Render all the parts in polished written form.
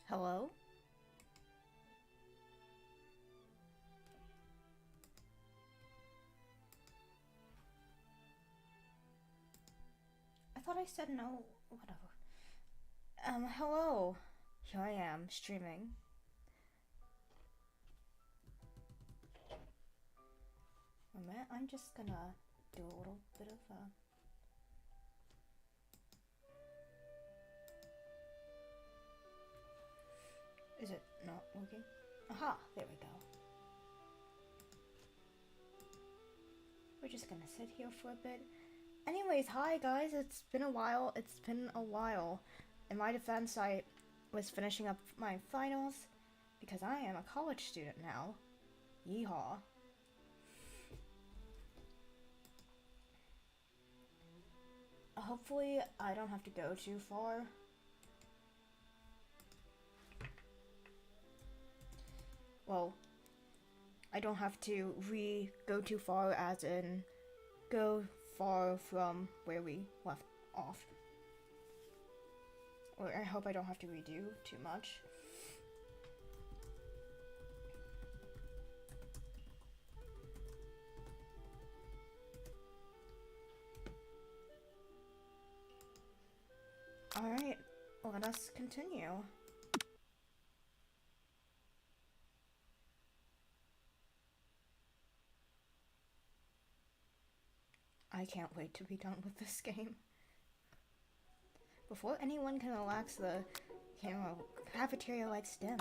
Hello? I thought I said no. Whatever. Hello. Here I am, streaming. A minute, I'm just gonna do a little bit of, Is it not working? Aha! There we go. We're just gonna sit here for a bit. Anyways, hi guys, it's been a while. In my defense, I was finishing up my finals because I am a college student now. Yeehaw. Hopefully, I don't have to go too far. Well, I don't have to go too far, as in go far from where we left off. Or I hope I don't have to redo too much. Alright, let us continue. I can't wait to be done with this game. Before anyone can relax, the cafeteria likes dim.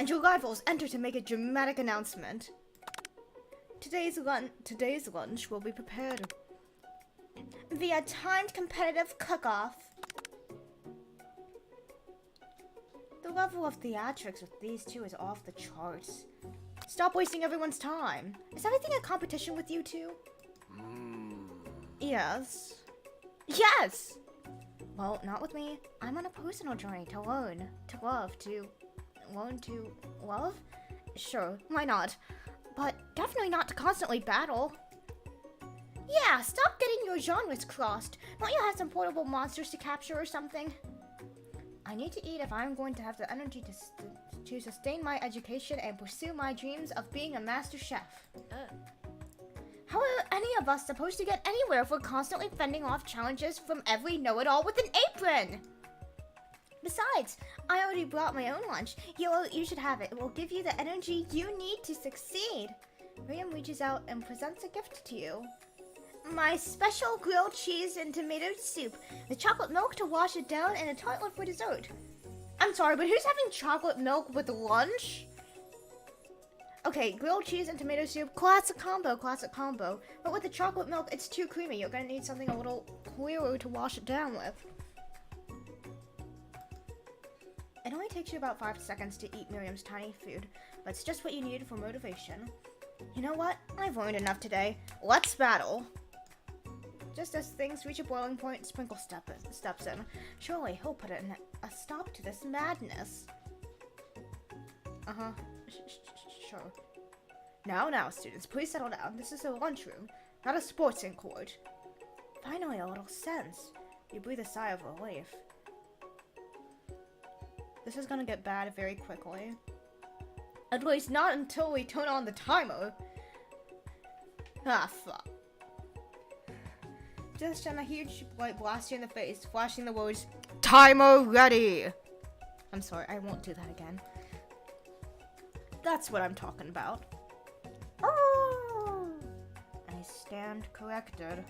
And your rivals enter to make a dramatic announcement. Today's lunch will be prepared via timed competitive cook-off. The level of theatrics with these two is off the charts. Stop wasting everyone's time. Is everything a competition with you two? Yes. Yes! Well, not with me. I'm on a personal journey to learn, to love, to love? Sure, why not? But definitely not to constantly battle. Yeah, stop getting your genres crossed. Don't you have some portable monsters to capture or something? I need to eat if I'm going to have the energy to sustain my education and pursue my dreams of being a master chef. How are any of us supposed to get anywhere if we're constantly fending off challenges from every know-it-all with an apron? Besides, I already brought my own lunch. You should have it. It will give you the energy you need to succeed. Miriam reaches out and presents a gift to you. My special grilled cheese and tomato soup, with chocolate milk to wash it down, and a tartlet for dessert. I'm sorry, but who's having chocolate milk with lunch? Okay, grilled cheese and tomato soup, classic combo. But with the chocolate milk, it's too creamy. You're gonna need something a little clearer to wash it down with. It only takes you about 5 seconds to eat Miriam's tiny food, but it's just what you need for motivation. You know what? I've learned enough today. Let's battle. Just as things reach a boiling point, Sprinkle steps in. Surely he'll put a stop to this madness. Sure. Now, students, please settle down. This is a lunchroom, not a sportsing court. Finally, a little sense. You breathe a sigh of relief. This is gonna get bad very quickly. At least not until we turn on the timer. Ah, fuck. Just send a huge light blast you in the face, flashing the words, "Timer ready!" I'm sorry, I won't do that again. That's what I'm talking about. Oh! I stand corrected.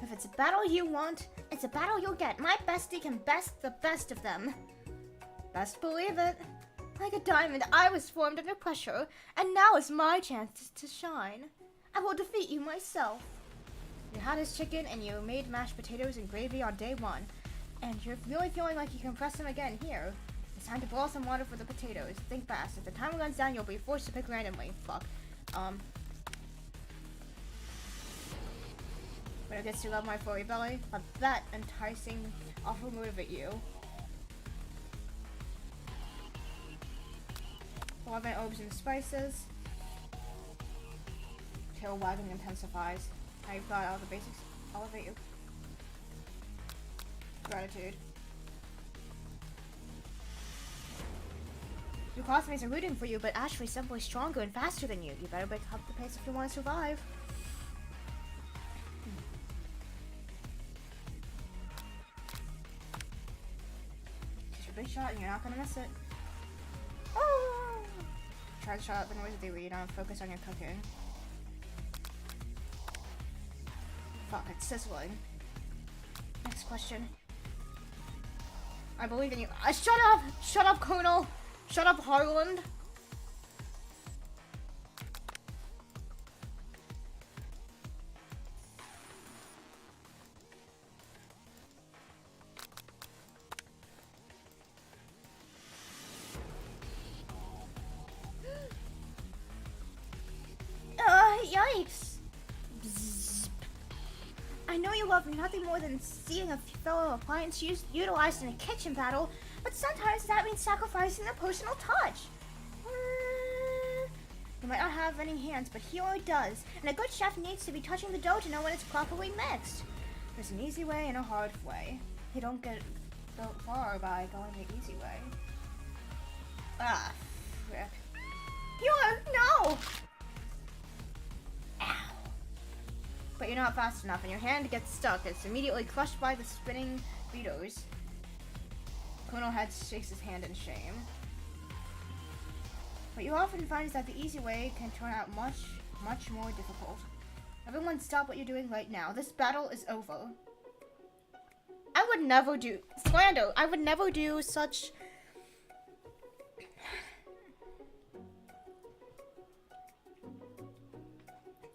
If it's a battle you want, it's a battle you'll get. My bestie can best the best of them. Best believe it. Like a diamond, I was formed under pressure, and now is my chance to shine. I will defeat you myself. Your hottest chicken, and you made mashed potatoes and gravy on day 1. And you're really feeling like you can press them again here. It's time to boil some water for the potatoes. Think fast. If the timer runs down, you'll be forced to pick randomly. Fuck. When it gets to love my furry belly, let that enticing offer motivate you. 11 herbs and spices. Tail wagging intensifies. I've got all the basics. Elevate you. Gratitude. Your classmates are rooting for you, but Ashley's simply stronger and faster than you. You better pick up the pace if you want to survive. Just your big shot and you're not gonna miss it. Oh! Try to shut out the noise they read on. Focus on your cooking. Fuck, it's sizzling. Next question. I believe in you. Shut up! Shut up, Colonel! Shut up, Harland! Yikes! Bzzz. I know you love nothing more than seeing a fellow appliance utilized in a kitchen battle, but sometimes that means sacrificing a personal touch. You might not have any hands, but Hilo does, and a good chef needs to be touching the dough to know when it's properly mixed. There's an easy way and a hard way. You don't get far by going the easy way. Ah, frick. Hilo, no! Ow. But you're not fast enough, and your hand gets stuck. It's immediately crushed by the spinning beaters. Colonel Head shakes his hand in shame. What you often find is that the easy way can turn out much, much more difficult. Everyone stop what you're doing right now. This battle is over. I would never do... Slander! I would never do such...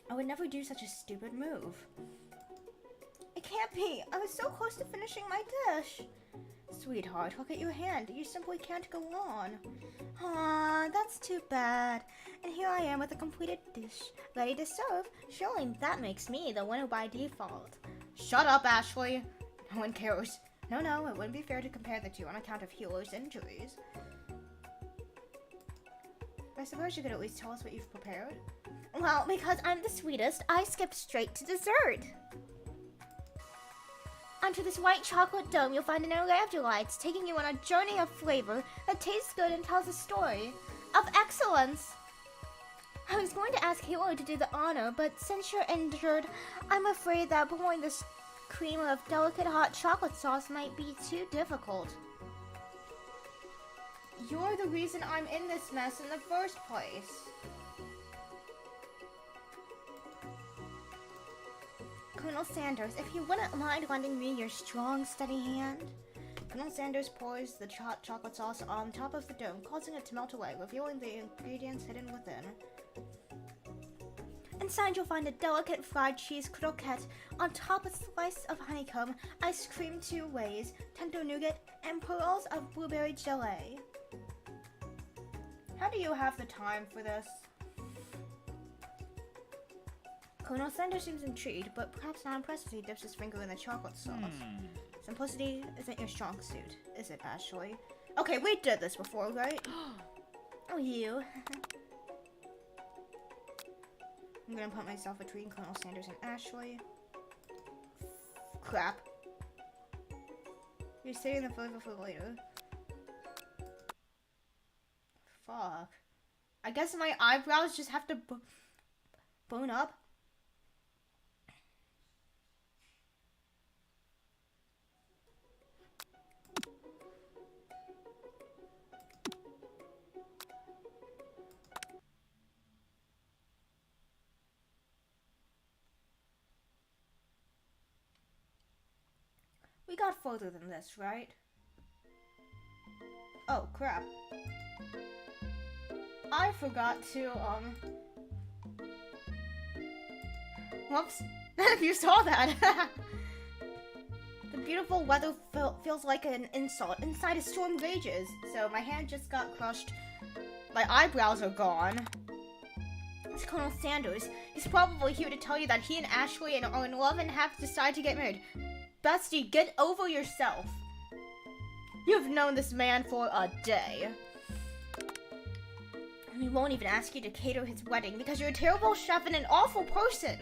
I would never do such a stupid move. It can't be. I was so close to finishing my dish. Sweetheart, look at your hand. You simply can't go on. Aw, that's too bad. And here I am with a completed dish, ready to serve. Surely that makes me the winner by default. Shut up, Ashley. No one cares. No, it wouldn't be fair to compare the two on account of Hilo's injuries. I suppose you could at least tell us what you've prepared. Well, because I'm the sweetest, I skipped straight to dessert. Onto this white chocolate dome, you'll find an array of delights, taking you on a journey of flavor that tastes good and tells a story of excellence. I was going to ask Hilo to do the honor, but since you're injured, I'm afraid that pouring this cream of delicate hot chocolate sauce might be too difficult. You're the reason I'm in this mess in the first place. Colonel Sanders, if you wouldn't mind lending me your strong, steady hand. Colonel Sanders pours the hot chocolate sauce on top of the dome, causing it to melt away, revealing the ingredients hidden within. Inside, you'll find a delicate fried cheese croquette, on top a slice of honeycomb, ice cream 2 ways, tender nougat, and pearls of blueberry gelée. How do you have the time for this? Colonel Sanders seems intrigued, but perhaps not impressed as he dips his finger in the chocolate sauce. Simplicity isn't your strong suit, is it, Ashley? Okay, we did this before, right? Oh, you. I'm gonna put myself between Colonel Sanders and Ashley. Crap. You're saving the flavor for later. Fuck. I guess my eyebrows just have to bone up. We got further than this, right? Oh, crap. I forgot to, Whoops. If you saw that. The beautiful weather feels like an insult. Inside a storm rages. So my hand just got crushed. My eyebrows are gone. It's Colonel Sanders. He's probably here to tell you that he and Ashley are in love and have decided to get married. Bestie, get over yourself. You've known this man for a day. And he won't even ask you to cater his wedding because you're a terrible chef and an awful person.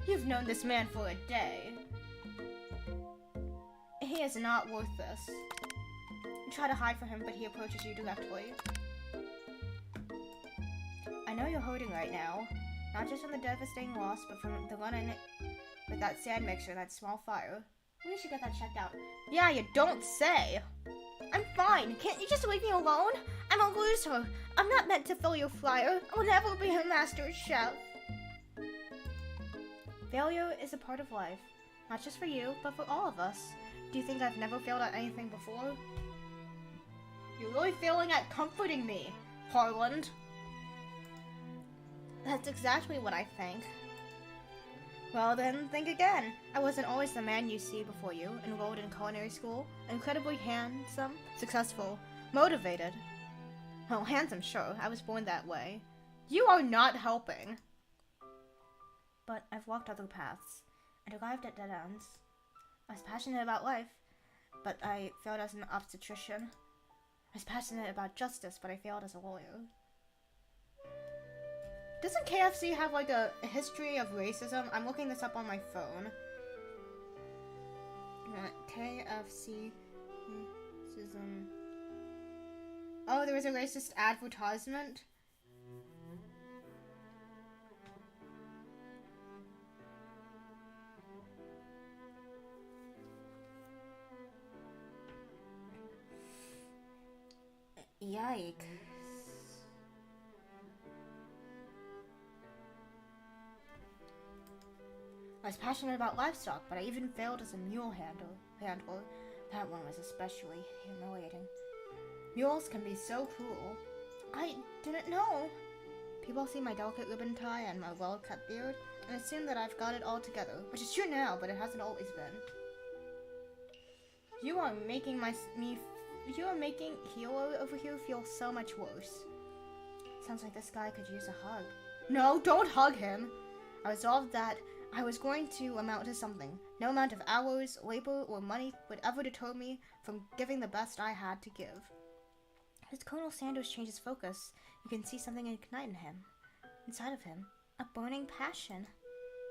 You've known this man for a day. He is not worth this. You try to hide from him, but he approaches you directly. know you're hurting right now. Not just from the devastating loss, but from the run-in with that sand mixture and that small fire. We should get that checked out. Yeah, you don't say! I'm fine. Can't you just leave me alone? I'm a loser. I'm not meant to fill your flyer. I will never be a master chef. Failure is a part of life. Not just for you, but for all of us. Do you think I've never failed at anything before? You're really failing at comforting me, Harland. That's exactly what I think. Well then, think again. I wasn't always the man you see before you, enrolled in culinary school, incredibly handsome, successful, motivated. Well, handsome, sure. I was born that way. You are not helping. But I've walked other paths, and arrived at dead ends. I was passionate about life, but I failed as an obstetrician. I was passionate about justice, but I failed as a lawyer. Doesn't KFC have like a history of racism? I'm looking this up on my phone. KFC racism. Oh, there was a racist advertisement. Yikes. I was passionate about livestock, but I even failed as a mule handler. That one was especially humiliating. Mules can be so cruel. I didn't know. People see my delicate ribbon tie and my well-cut beard and assume that I've got it all together, which is true now, but it hasn't always been. You are making Hero over here feel so much worse. Sounds like this guy could use a hug. No, don't hug him! I resolved that I was going to amount to something. No amount of hours, labor, or money would ever deter me from giving the best I had to give. As Colonel Sanders changes focus, you can see something ignite in him. Inside of him, a burning passion.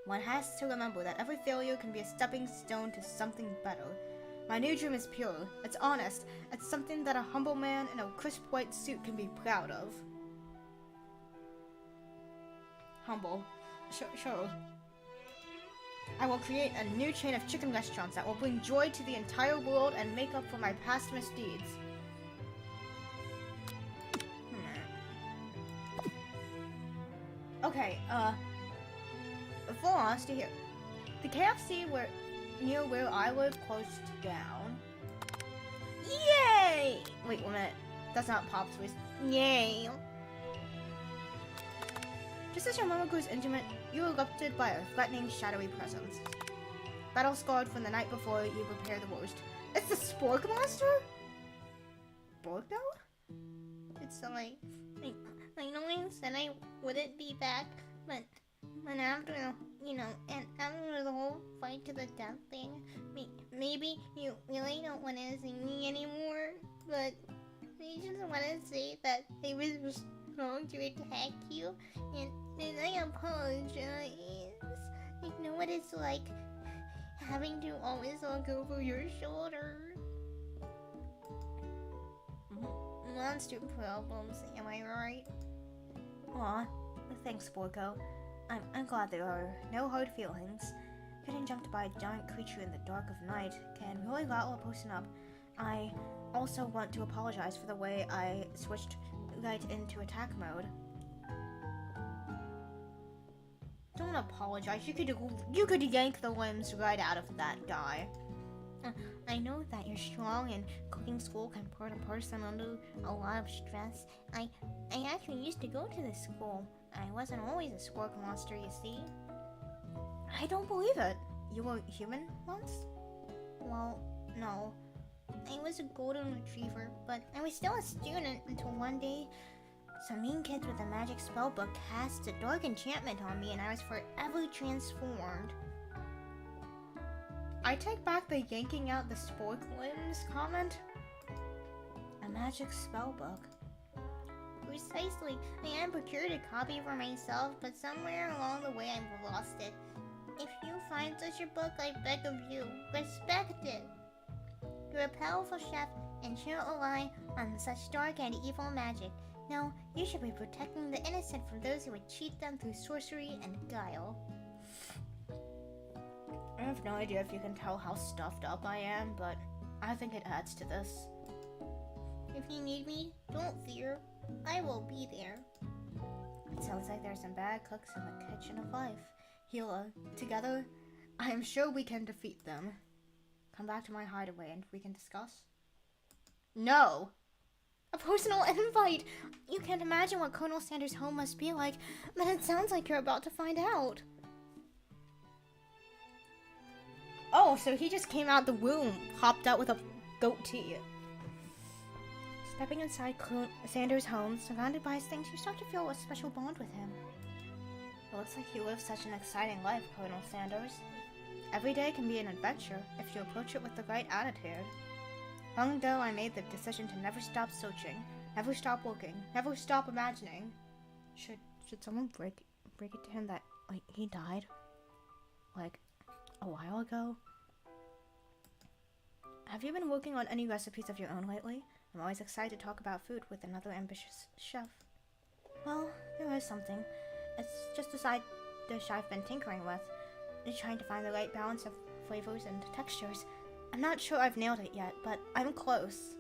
One has to remember that every failure can be a stepping stone to something better. My new dream is pure. It's honest. It's something that a humble man in a crisp white suit can be proud of. Humble. Sure. I will create a new chain of chicken restaurants that will bring joy to the entire world and make up for my past misdeeds. Okay, full honesty here. The KFC near where I live closed down. Yay! Wait 1 minute. That's not Pop's voice. Yay! Just as your mama grows intimate, you are erupted by a threatening, shadowy presence. Battle scarred from the night before, you prepare the worst. It's the Spork Monster? Borgo? It's like, I know I said I wouldn't be back, but after, and after the whole fight to the death thing, maybe you really don't want to see me anymore, but I just want to say that I was wrong to attack you, and I apologize. I know what it's like having to always look over your shoulder. Monster problems, am I right? Aw, thanks, Borko. I'm glad there are no hard feelings. Getting jumped by a giant creature in the dark of night can really rattle a person up. I also want to apologize for the way I switched right into attack mode. Don't apologize. You could yank the limbs right out of that guy. I know that you're strong and cooking school can put a person under a lot of stress. I actually used to go to this school. I wasn't always a Spork Monster, you see. I don't believe it. You were human once? Well, no. I was a golden retriever, but I was still a student until one day some mean kids with a magic spellbook cast a dark enchantment on me and I was forever transformed. I take back the yanking out the spork limbs comment. A magic spellbook. Precisely. I had procured a copy for myself, but somewhere along the way I've lost it. If you find such a book, I beg of you, respect it. You're a powerful chef and shouldn't rely on such dark and evil magic. No, you should be protecting the innocent from those who would cheat them through sorcery and guile. I have no idea if you can tell how stuffed up I am, but I think it adds to this. If you need me, don't fear. I will be there. It sounds like there's some bad cooks in the kitchen of life. Hila, together, I am sure we can defeat them. Come back to my hideaway and we can discuss. No! A personal invite! You can't imagine what Colonel Sanders' home must be like, but it sounds like you're about to find out. Oh, so he just came out the womb, hopped out with a goatee. Stepping inside Sanders' home, surrounded by his things, you start to feel a special bond with him. It looks like you live such an exciting life, Colonel Sanders. Every day can be an adventure if you approach it with the right attitude. Long ago, I made the decision to never stop searching, never stop looking, never stop imagining. Should someone break it to him that, like, he died? Like, a while ago? Have you been working on any recipes of your own lately? I'm always excited to talk about food with another ambitious chef. Well, there is something. It's just a side dish I've been tinkering with. Trying to find the right balance of flavors and textures. I'm not sure I've nailed it yet, but I'm close.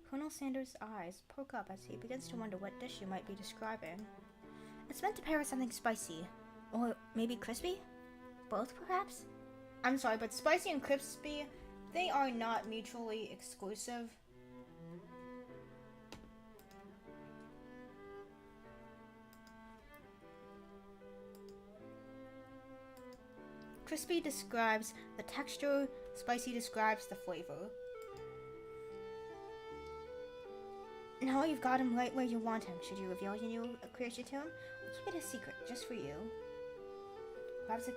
Colonel Sanders' eyes poke up as he begins to wonder what dish you might be describing. It's meant to pair with something spicy. Or maybe crispy? Both, perhaps? I'm sorry, but spicy and crispy, they are not mutually exclusive. Crispy describes the texture, spicy describes the flavor. Now you've got him right where you want him. Should you reveal your new creation to him? We'll keep it a secret, just for you. Perhaps a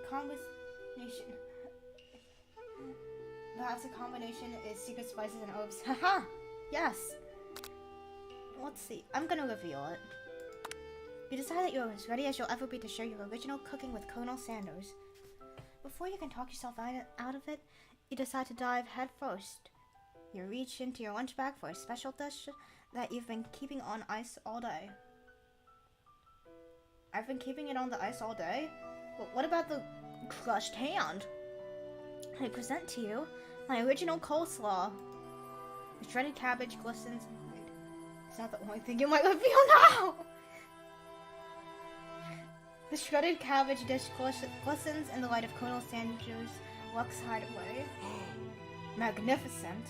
combination is secret spices and herbs. Haha! Yes! Let's see. I'm gonna reveal it. You decide that you're as ready as you'll ever be to share your original cooking with Colonel Sanders. Before you can talk yourself out of it, you decide to dive head first. You reach into your lunch bag for a special dish that you've been keeping on ice all day. I've been keeping it on the ice all day? But what about the crushed hand? I present to you my original coleslaw. The shredded cabbage glistens. Wait, it's not the only thing you might reveal now! The shredded cabbage dish glistens in the light of Colonel Sanders' Lux hideaway. Magnificent.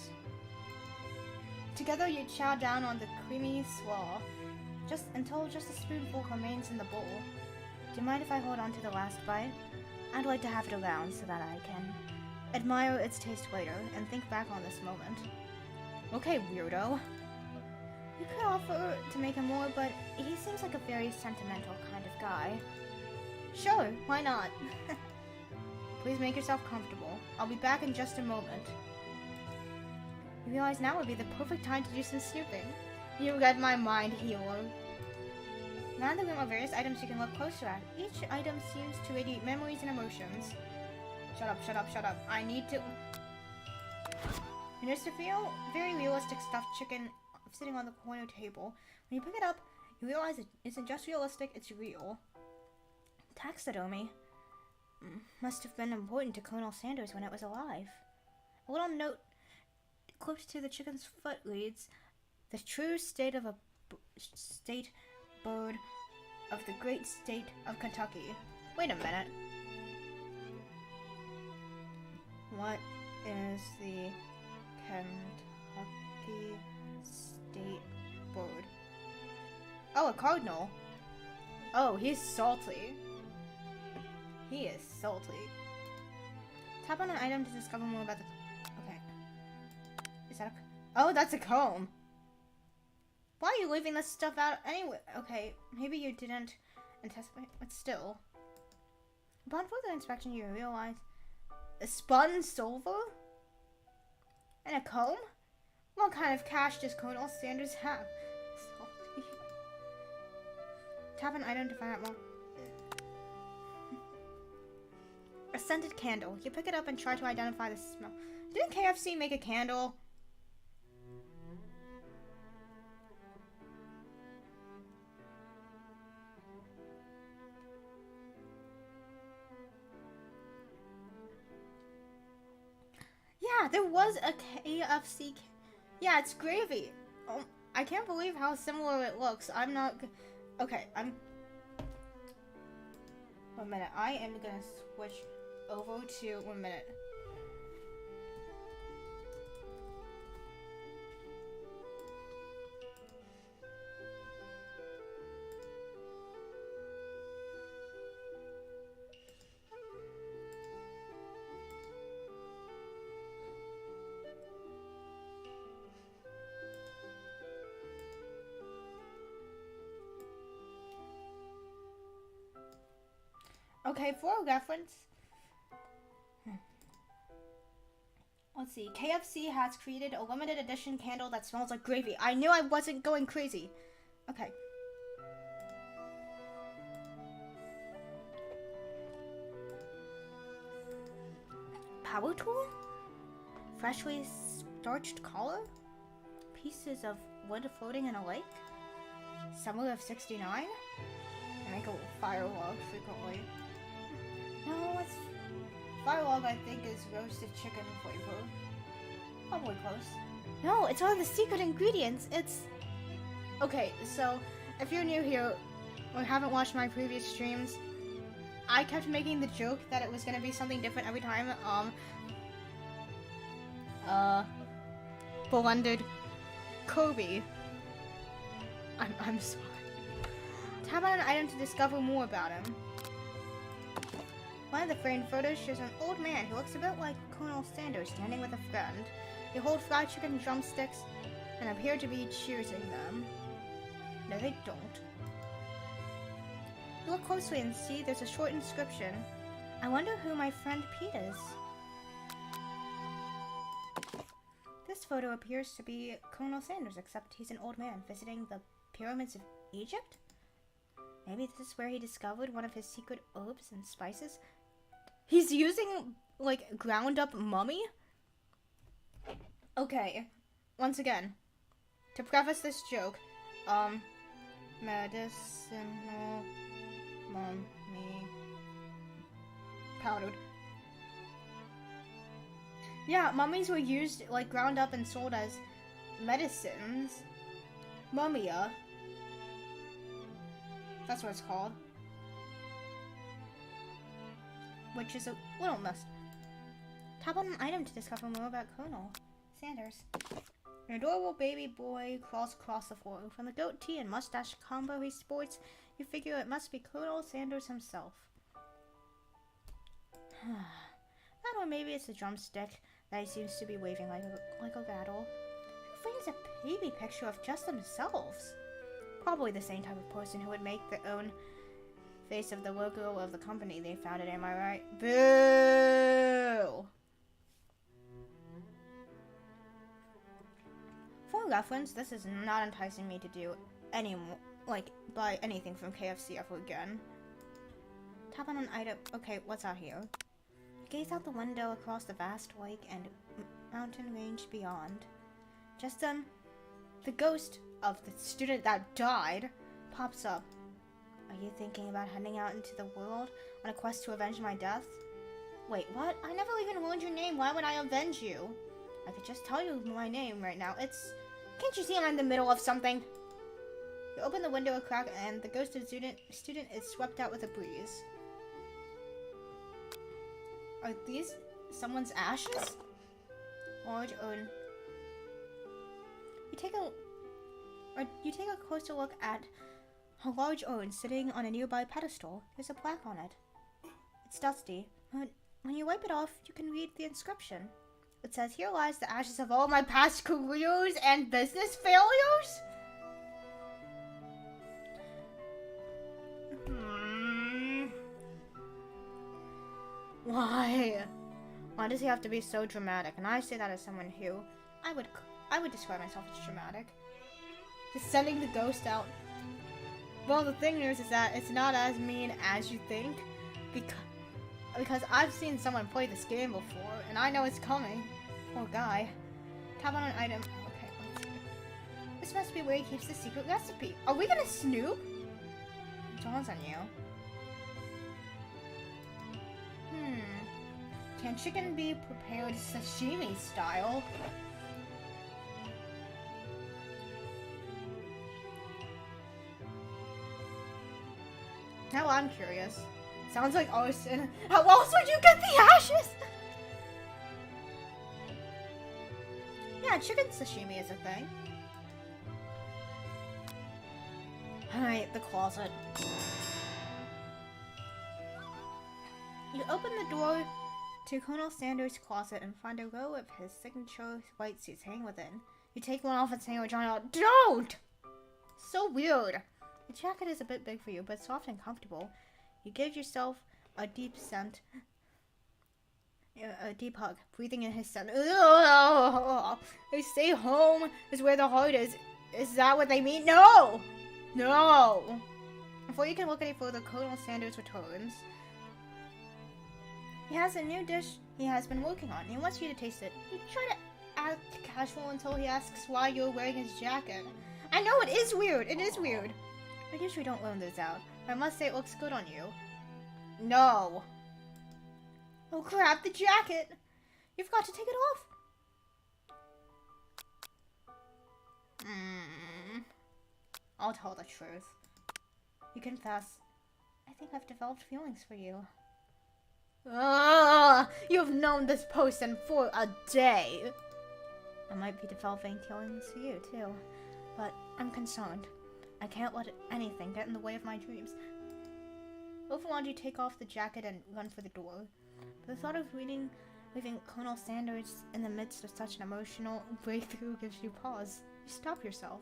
Together you chow down on the creamy slaw, until just a spoonful remains in the bowl. Do you mind if I hold on to the last bite? I'd like to have it around so that I can admire its taste later and think back on this moment. Okay, weirdo. You could offer to make him more, but he seems like a very sentimental kind of guy. Sure, why not? Please make yourself comfortable. I'll be back in just a moment. You realize now would be the perfect time to do some snooping. You read my mind, Hila. Around the room are various items you can look closer at. Each item seems to radiate memories and emotions. Shut up, shut up, shut up. I need to... You notice a very realistic stuffed chicken sitting on the corner table. When you pick it up, you realize it isn't just realistic, it's real. Taxidermy must have been important to Colonel Sanders when it was alive. A little note close to the chicken's foot reads, "The true state of a state bird of the great state of Kentucky." Wait a minute. What is the Kentucky state bird? Oh, a cardinal. Oh, he's salty. He is salty. Tap on an item to discover more about the... Okay. Is that a... Oh, that's a comb. Why are you leaving this stuff out anyway? Okay, maybe you didn't anticipate, but still. Upon further inspection, you realize... A spun silver? And a comb? What kind of cash does Colonel Sanders have? Salty. Tap an item to find out more. A scented candle. You pick it up and try to identify the smell. Didn't KFC make a candle? Yeah, there was a KFC. Yeah, it's gravy. Oh, I can't believe how similar it looks. I'm not. Okay, I'm. 1 minute. I am gonna switch over to 1 minute. Okay, for reference, let's see. KFC has created a limited edition candle that smells like gravy. I knew I wasn't going crazy. Okay. Power tool? Freshly starched collar? Pieces of wood floating in a lake? Summer of '69? I make a fire log frequently. No, it's fire log. I think is roasted chicken flavor. Probably close. No, it's one of the secret ingredients. It's okay. So, if you're new here or haven't watched my previous streams, I kept making the joke that it was gonna be something different every time. Blended Kobe. I'm sorry. Tap on an item to discover more about him. One of the framed photos shows an old man who looks a bit like Colonel Sanders standing with a friend. They hold fried chicken drumsticks and appear to be choosing them. No, they don't. Look closely and see there's a short inscription. I wonder who my friend Pete is. This photo appears to be Colonel Sanders, except he's an old man visiting the pyramids of Egypt? Maybe this is where he discovered one of his secret herbs and spices? He's using, like, ground up mummy? Okay, once again, to preface this joke, medicinal mummy powdered. Yeah, mummies were used, like, ground up and sold as medicines. Mumia. That's what it's called. Which is a little mess. Tap on an item to discover more about Colonel Sanders. An adorable baby boy crawls across the floor. From the goatee and mustache combo he sports, you figure it must be Colonel Sanders himself. That or maybe it's a drumstick that he seems to be waving like a rattle. Who frames a baby picture of just themselves? Probably the same type of person who would make their own face of the logo of the company they founded, am I right? Boo! For reference, this is not enticing me to do any more, like, buy anything from KFC ever again. Tap on an item. Okay, what's out here? Gaze out the window across the vast lake and mountain range beyond. Just then, the ghost of the student that died pops up. Are you thinking about heading out into the world on a quest to avenge my death? Wait, what? I never even learned your name. Why would I avenge you? I could just tell you my name right now. It's... Can't you see I'm in the middle of something? You open the window a crack and the ghost of student is swept out with a breeze. Are these someone's ashes? Large urn. You take a closer look at a large urn sitting on a nearby pedestal. There's a plaque on it. It's dusty, but when you wipe it off, you can read the inscription. It says, "Here lies the ashes of all my past careers and business failures." Why? Why does he have to be so dramatic? And I say that as someone who I would describe myself as dramatic. Just sending the ghost out. Well, the thing is that it's not as mean as you think, because I've seen someone play this game before, and I know it's coming. Poor guy. Tap on an item. Okay, let's see. This must be where he keeps the secret recipe. Are we gonna snoop? John's on you. Can chicken be prepared sashimi style? Now I'm curious. Sounds like arson. How else would you get the ashes? Yeah, chicken sashimi is a thing. Alright, the closet. You open the door to Colonel Sanders' closet and find a row of his signature white suits hanging within. You take one off and say, "Don't!" So weird. The jacket is a bit big for you, but soft and comfortable. You give yourself a deep hug, breathing in his scent. They say home is where the heart is. Is that what they mean? No! No! Before you can look any further, Colonel Sanders returns. He has a new dish he has been working on. He wants you to taste it. You try to act casual until he asks why you're wearing his jacket. I know, it is weird. It is weird. I usually don't learn this out. But I must say it looks good on you. No. Oh crap, the jacket! You've got to take it off. I'll tell the truth. You confess. I think I've developed feelings for you. You've known this person for a day. I might be developing feelings for you too, but I'm concerned. I can't let anything get in the way of my dreams. Both want you take off the jacket and run for the door. But the thought of leaving Colonel Sanders in the midst of such an emotional breakthrough gives you pause. You stop yourself.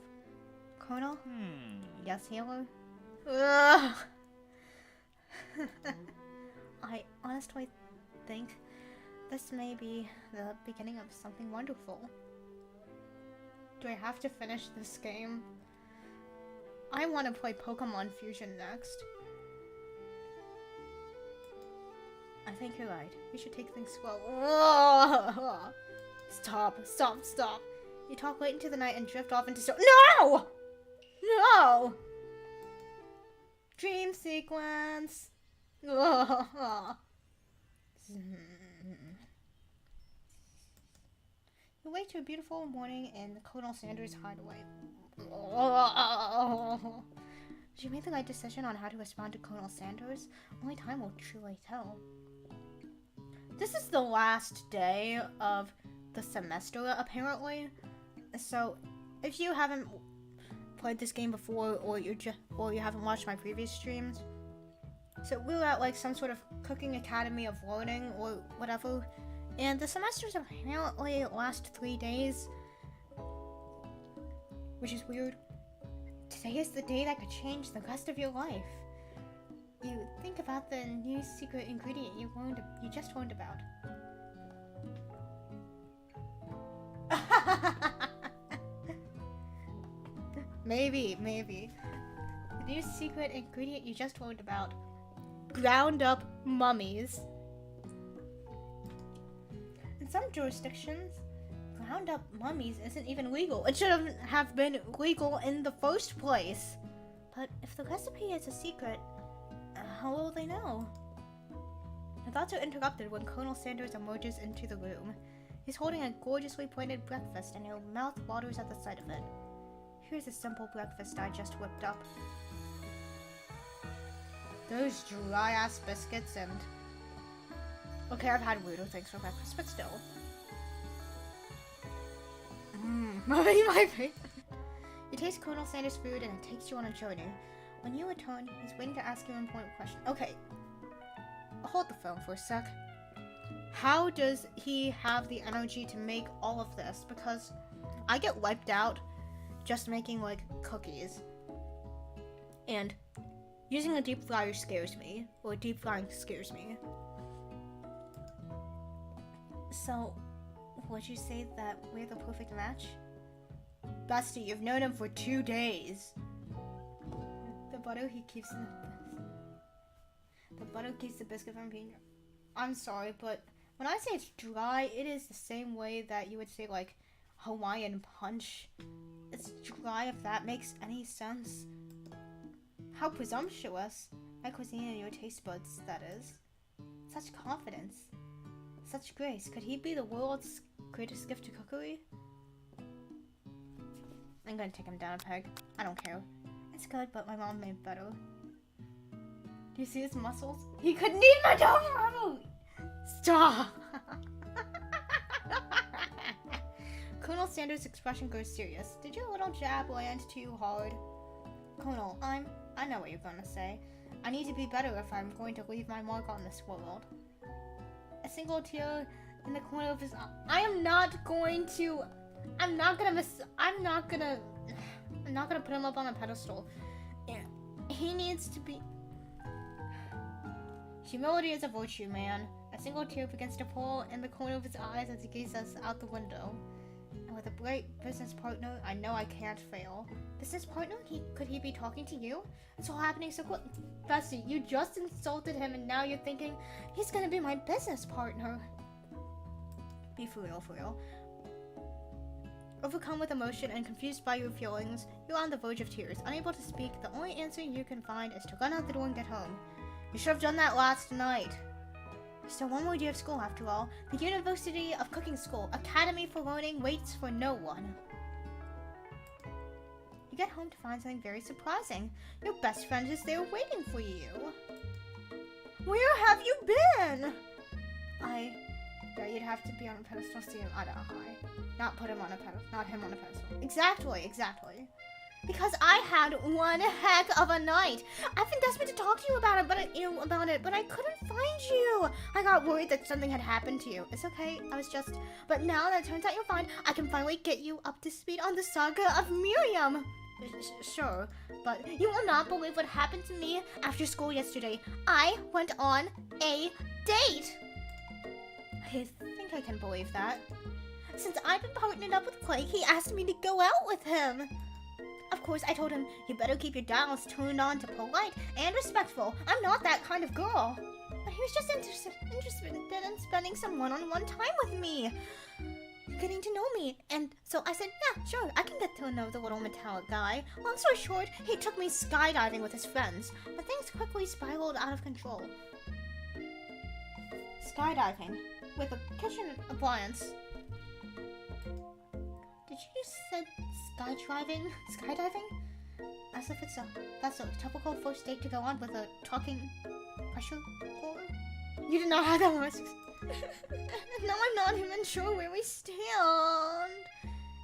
Colonel? Yes, Halo? I honestly think this may be the beginning of something wonderful. Do I have to finish this game? I want to play Pokemon Fusion next. I think you're right. We should take things slow. Stop. You talk late into the night and drift off into No! No! Dream sequence. You wake to a beautiful morning in Colonel Sanders' hideaway. Did you make the right decision on how to respond to Colonel Sanders? Only time will truly tell. This is the last day of the semester, apparently. So, if you haven't played this game before, or you haven't watched my previous streams, so we were at like some sort of cooking academy of learning or whatever, and the semesters apparently last 3 days, which is weird. Today is the day that could change the rest of your life. You think about the new secret ingredient you just learned about. Maybe. The new secret ingredient you just learned about. Ground up mummies. In some jurisdictions, ground up mummies isn't even legal. It shouldn't have been legal in the first place. But if the recipe is a secret, how will they know? My thoughts are interrupted when Colonel Sanders emerges into the room. He's holding a gorgeously plated breakfast and your mouth waters at the sight of it. Here's a simple breakfast I just whipped up. Those dry-ass biscuits and... Okay, I've had weirder things for breakfast, but still. My favorite. You taste Colonel Sanders' food and it takes you on a journey. When you return, he's waiting to ask you an important question. Okay, hold the phone for a sec. How does he have the energy to make all of this? Because I get wiped out just making, like, cookies. And using a deep fryer scares me. Or deep frying scares me. So, would you say that we're the perfect match? Bestie, you've known him for 2 days. The butter he keeps in the butter keeps the biscuit from being... I'm sorry, but when I say it's dry, it is the same way that you would say, like, Hawaiian punch. It's dry, if that makes any sense. How presumptuous. My cuisine and your taste buds, that is. Such confidence. Such grace. Could he be the world's greatest gift to cookery? I'm gonna take him down a peg. I don't care. It's good, but my mom made better. Do you see his muscles? He couldn't eat my tofu! Stop! Colonel Sanders' expression grows serious. Did your little jab land too hard? Colonel, I know what you're gonna say. I need to be better if I'm going to leave my mark on this world. A single tear in the corner of his eye. I'm not gonna put him up on a pedestal. He needs to be... Humility is a virtue, man. A single tear begins to fall in the corner of his eyes as he gazes out the window. And with a bright business partner, I know I can't fail. Business partner? Could he be talking to you? It's all happening so quick. Bessie, you just insulted him and now you're thinking, he's gonna be my business partner. Be for real, for real. Overcome with emotion and confused by your feelings, you're on the verge of tears. Unable to speak, the only answer you can find is to run out the door and get home. You should have done that last night. Still one more year of school after all. The University of Cooking School, Academy for Learning, waits for no one. You get home to find something very surprising. Your best friend is there waiting for you. Where have you been? Yeah, you'd have to be on a pedestal, see him at a high. Not put him on a pedestal, not him on a pedestal. Exactly. Because I had one heck of a night. I've been desperate to talk to you about it, but I couldn't find you. I got worried that something had happened to you. It's okay, but now that it turns out you're fine, I can finally get you up to speed on the saga of Miriam. Sure, but you will not believe what happened to me after school yesterday. I went on a date. I think I can believe that. Since I've been partnered up with Clay, he asked me to go out with him. Of course, I told him, you better keep your dials turned on to polite and respectful. I'm not that kind of girl. But he was just interested in spending some one-on-one time with me. Getting to know me. And so I said, yeah, sure, I can get to know the little metallic guy. Long story short, he took me skydiving with his friends. But things quickly spiraled out of control. Skydiving. With a kitchen appliance. Did you say skydiving? As if that's a typical first date to go on with a talking pressure cooler? You did not have that much. Now I'm not even sure where we stand.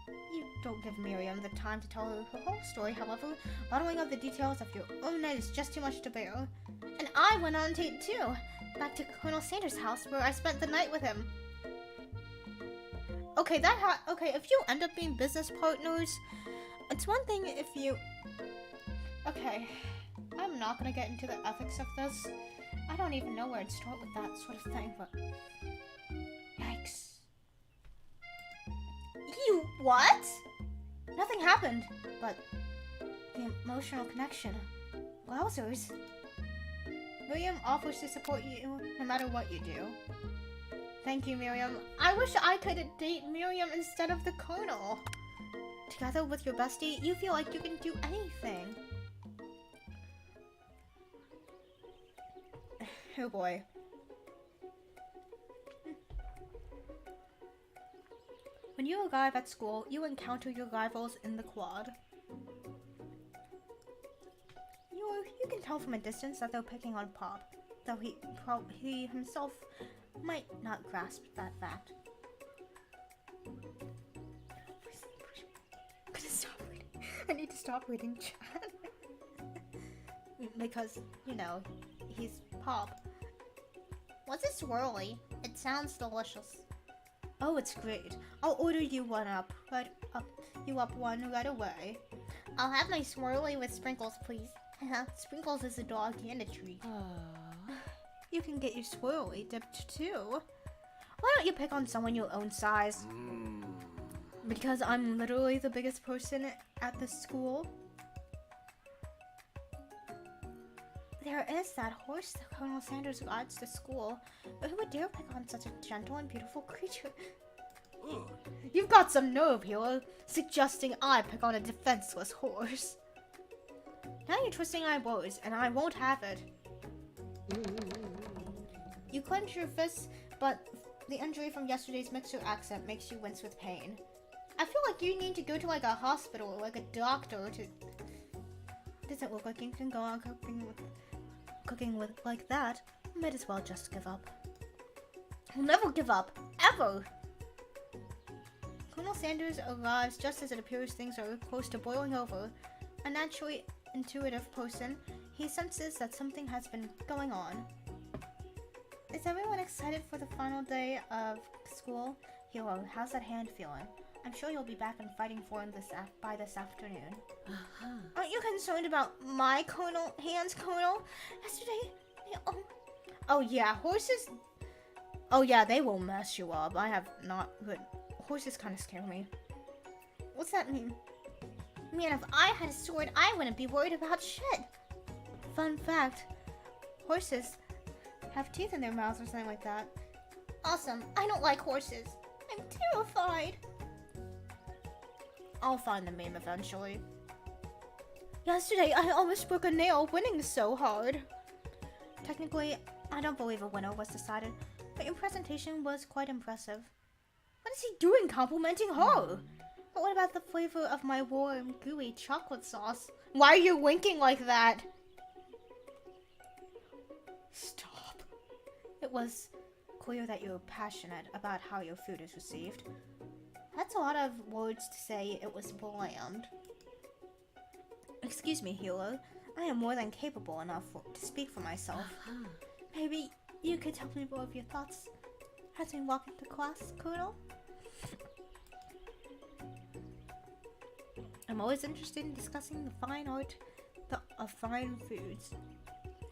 You don't give Miriam the time to tell her whole story, however, bottling up the details of your own night is just too much to bear. And I went on a date too, back to Colonel Sanders' house where I spent the night with him. Okay, if you end up being business partners, it's one thing if you... Okay, I'm not gonna get into the ethics of this. I don't even know where to start with that sort of thing, but... Yikes. You what? Nothing happened, but the emotional connection. Wowzers. Miriam offers to support you no matter what you do. Thank you, Miriam. I wish I could date Miriam instead of the Colonel. Together with your bestie, you feel like you can do anything. Oh boy. When you arrive at school, you encounter your rivals in the quad. You can tell from a distance that they're picking on Pop, though he himself might not grasp that fact. I'm gonna stop reading. I need to stop reading chat. Because, you know, he's Pop. What's a swirly? It sounds delicious. Oh, it's great. I'll order you one up one right away. I'll have my swirly with sprinkles, please. Sprinkles is a dog and a treat. You can get your swirly dipped too. Why don't you pick on someone your own size? Because I'm literally the biggest person at the school. There is that horse that Colonel Sanders rides to school, but who would dare pick on such a gentle and beautiful creature? You've got some nerve, hero, suggesting I pick on a defenseless horse. Now you're twisting my words, and I won't have it. You clench your fists, but the injury from yesterday's mixer accident makes you wince with pain. I feel like you need to go to like a hospital or like a doctor to... Doesn't look like you can go on cooking with like that. Might as well just give up. I'll never give up. Ever! Colonel Sanders arrives just as it appears things are close to boiling over. A naturally intuitive person, he senses that something has been going on. Is everyone excited for the final day of school? Hero, how's that hand feeling? I'm sure you'll be back and fighting for him by this afternoon. Aren't you concerned about my hands, Colonel? Yesterday, oh yeah, horses. Oh yeah, they will mess you up. I have not good. Horses kind of scare me. What's that mean? Man, if I had a sword, I wouldn't be worried about shit. Fun fact: horses have teeth in their mouths or something like that. Awesome. I don't like horses. I'm terrified. I'll find the meme eventually. Yesterday, I almost broke a nail winning so hard. Technically, I don't believe a winner was decided, but your presentation was quite impressive. What is he doing complimenting her? But what about the flavor of my warm, gooey chocolate sauce? Why are you winking like that? Stop. It was clear that you're passionate about how your food is received. That's a lot of words to say it was bland. Excuse me, Hero. I am more than capable enough to speak for myself. Maybe you could tell me more of your thoughts as we walk into class, Colonel? I'm always interested in discussing the fine art of fine foods.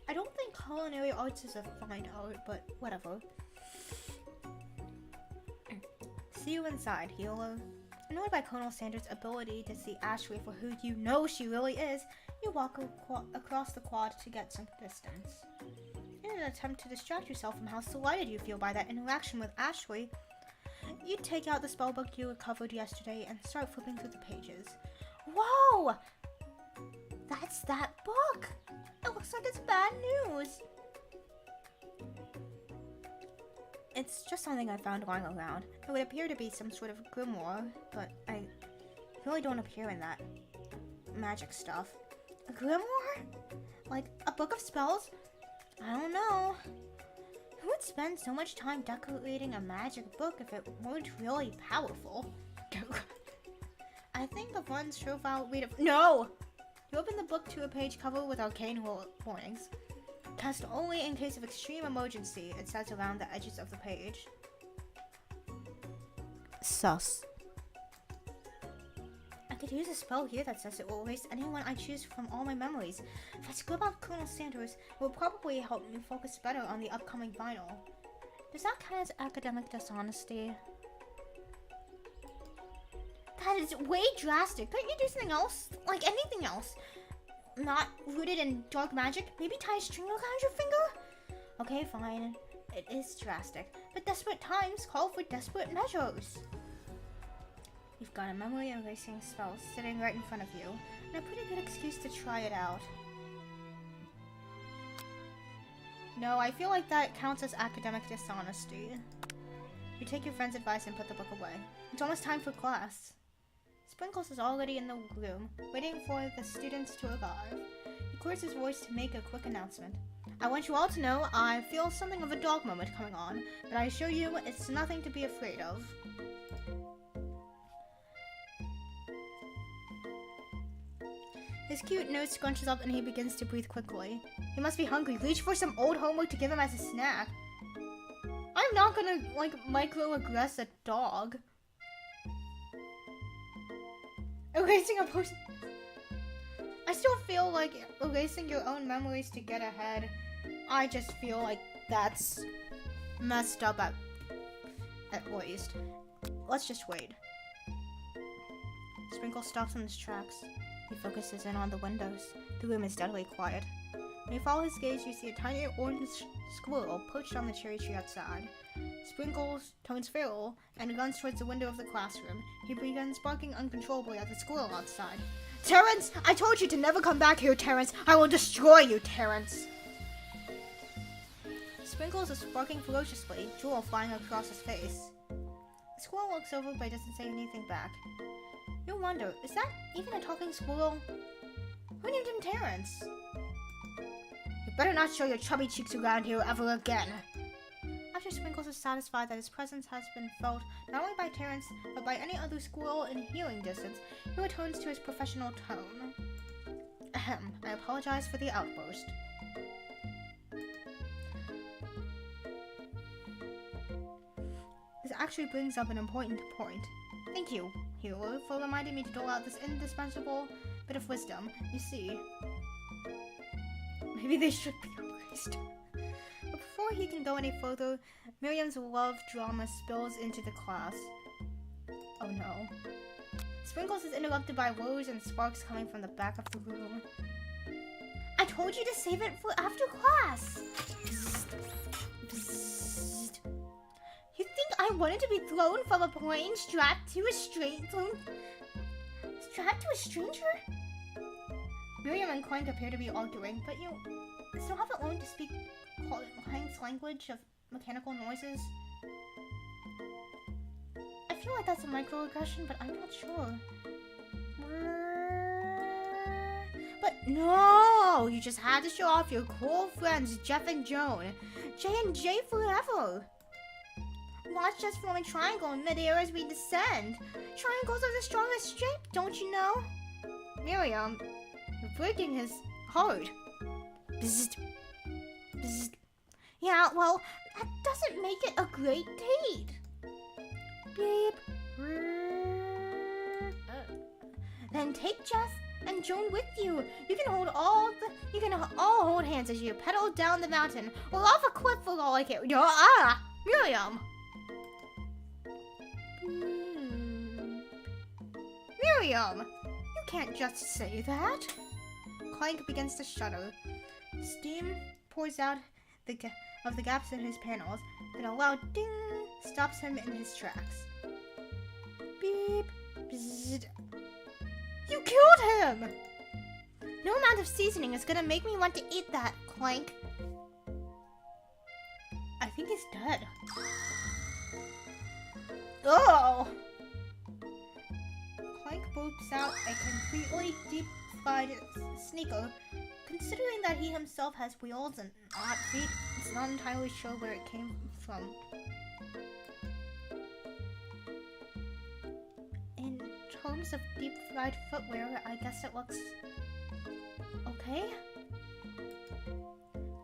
I don't think culinary arts is a fine art, but whatever. See you inside, Hero. Annoyed by Colonel Sanders' ability to see Ashley for who you know she really is, you walk across the quad to get some distance. In an attempt to distract yourself from how delighted you feel by that interaction with Ashley, you take out the spellbook you recovered yesterday and start flipping through the pages. Whoa! That's that book! It looks like it's bad news! It's just something I found lying around. It would appear to be some sort of grimoire, but I really don't appear in that magic stuff. A grimoire? Like a book of spells? I don't know. Who would spend so much time decorating a magic book if it weren't really powerful? I think the one profile read of— No! You open the book to a page covered with arcane warnings. Cast only in case of extreme emergency, it says around the edges of the page. Sus. I could use a spell here that says it will erase anyone I choose from all my memories. If I scrub out Colonel Sanders, it will probably help me focus better on the upcoming final. Does that count as academic dishonesty? That is way drastic. Couldn't you do something else? Like anything else? Not rooted in dark magic? Maybe tie a string around your finger? Okay, fine. It is drastic. But desperate times call for desperate measures. You've got a memory erasing spell sitting right in front of you, and a pretty good excuse to try it out. No, I feel like that counts as academic dishonesty. You take your friend's advice and put the book away. It's almost time for class. Sprinkles is already in the room, waiting for the students to arrive. He clears his voice to make a quick announcement. I want you all to know I feel something of a dog moment coming on, but I assure you it's nothing to be afraid of. His cute nose scrunches up and he begins to breathe quickly. He must be hungry. Reach for some old homework to give him as a snack. I'm not gonna, like, microaggress a dog. Erasing a person. I still feel like erasing your own memories to get ahead. I just feel like that's messed up at least. Let's just wait. Sprinkle stops in his tracks. He focuses in on the windows. The room is deadly quiet. When you follow his gaze, you see a tiny orange squirrel perched on the cherry tree outside. Sprinkles turns feral and runs towards the window of the classroom. He begins barking uncontrollably at the squirrel outside. Terrence! I told you to never come back here, Terrence! I will destroy you, Terrence! Sprinkles is sparking ferociously, Jewel flying across his face. The squirrel looks over but doesn't say anything back. You wonder, is that even a talking squirrel? Who named him Terrence? You better not show your chubby cheeks around here ever again. After Sprinkles is satisfied that his presence has been felt not only by Terrence, but by any other squirrel in hearing distance, he returns to his professional tone. Ahem, I apologize for the outburst. This actually brings up an important point. Thank you, Hero, for reminding me to dole out this indispensable bit of wisdom. You see, maybe they should be erased. But before he can go any further, Miriam's love drama spills into the class. Oh no. Sprinkles is interrupted by whirs and sparks coming from the back of the room. I told you to save it for after class! Bzzzt. Bzzzt. You think I wanted to be thrown from a plane strapped to a stranger? Miriam and Clank appear to be arguing, but you still haven't learned to speak Clank's language of mechanical noises. I feel like that's a microaggression, but I'm not sure. But no! You just had to show off your cool friends Jeff and Joan. J&J forever! Watch us form a triangle in midair as we descend. Triangles are the strongest shape, don't you know? Miriam, you're breaking his heart. Bzzzt. Bzzzt. Yeah, well, that doesn't make it a great date. Beep. Then take Jeff and Joan with you. You can all hold hands as you pedal down the mountain or off a cliff for all I care. Miriam. Miriam, you can't just say that. Clank begins to shudder. Steam pours out of the gaps in his panels, then a loud ding stops him in his tracks. Beep. Bzzzt. You killed him! No amount of seasoning is gonna make me want to eat that, Clank. I think he's dead. Oh! Clank burps out a completely deep-fried sneaker. Considering that he himself has wheels and not feet, it's not entirely sure where it came from. In terms of deep-fried footwear, I guess it looks okay.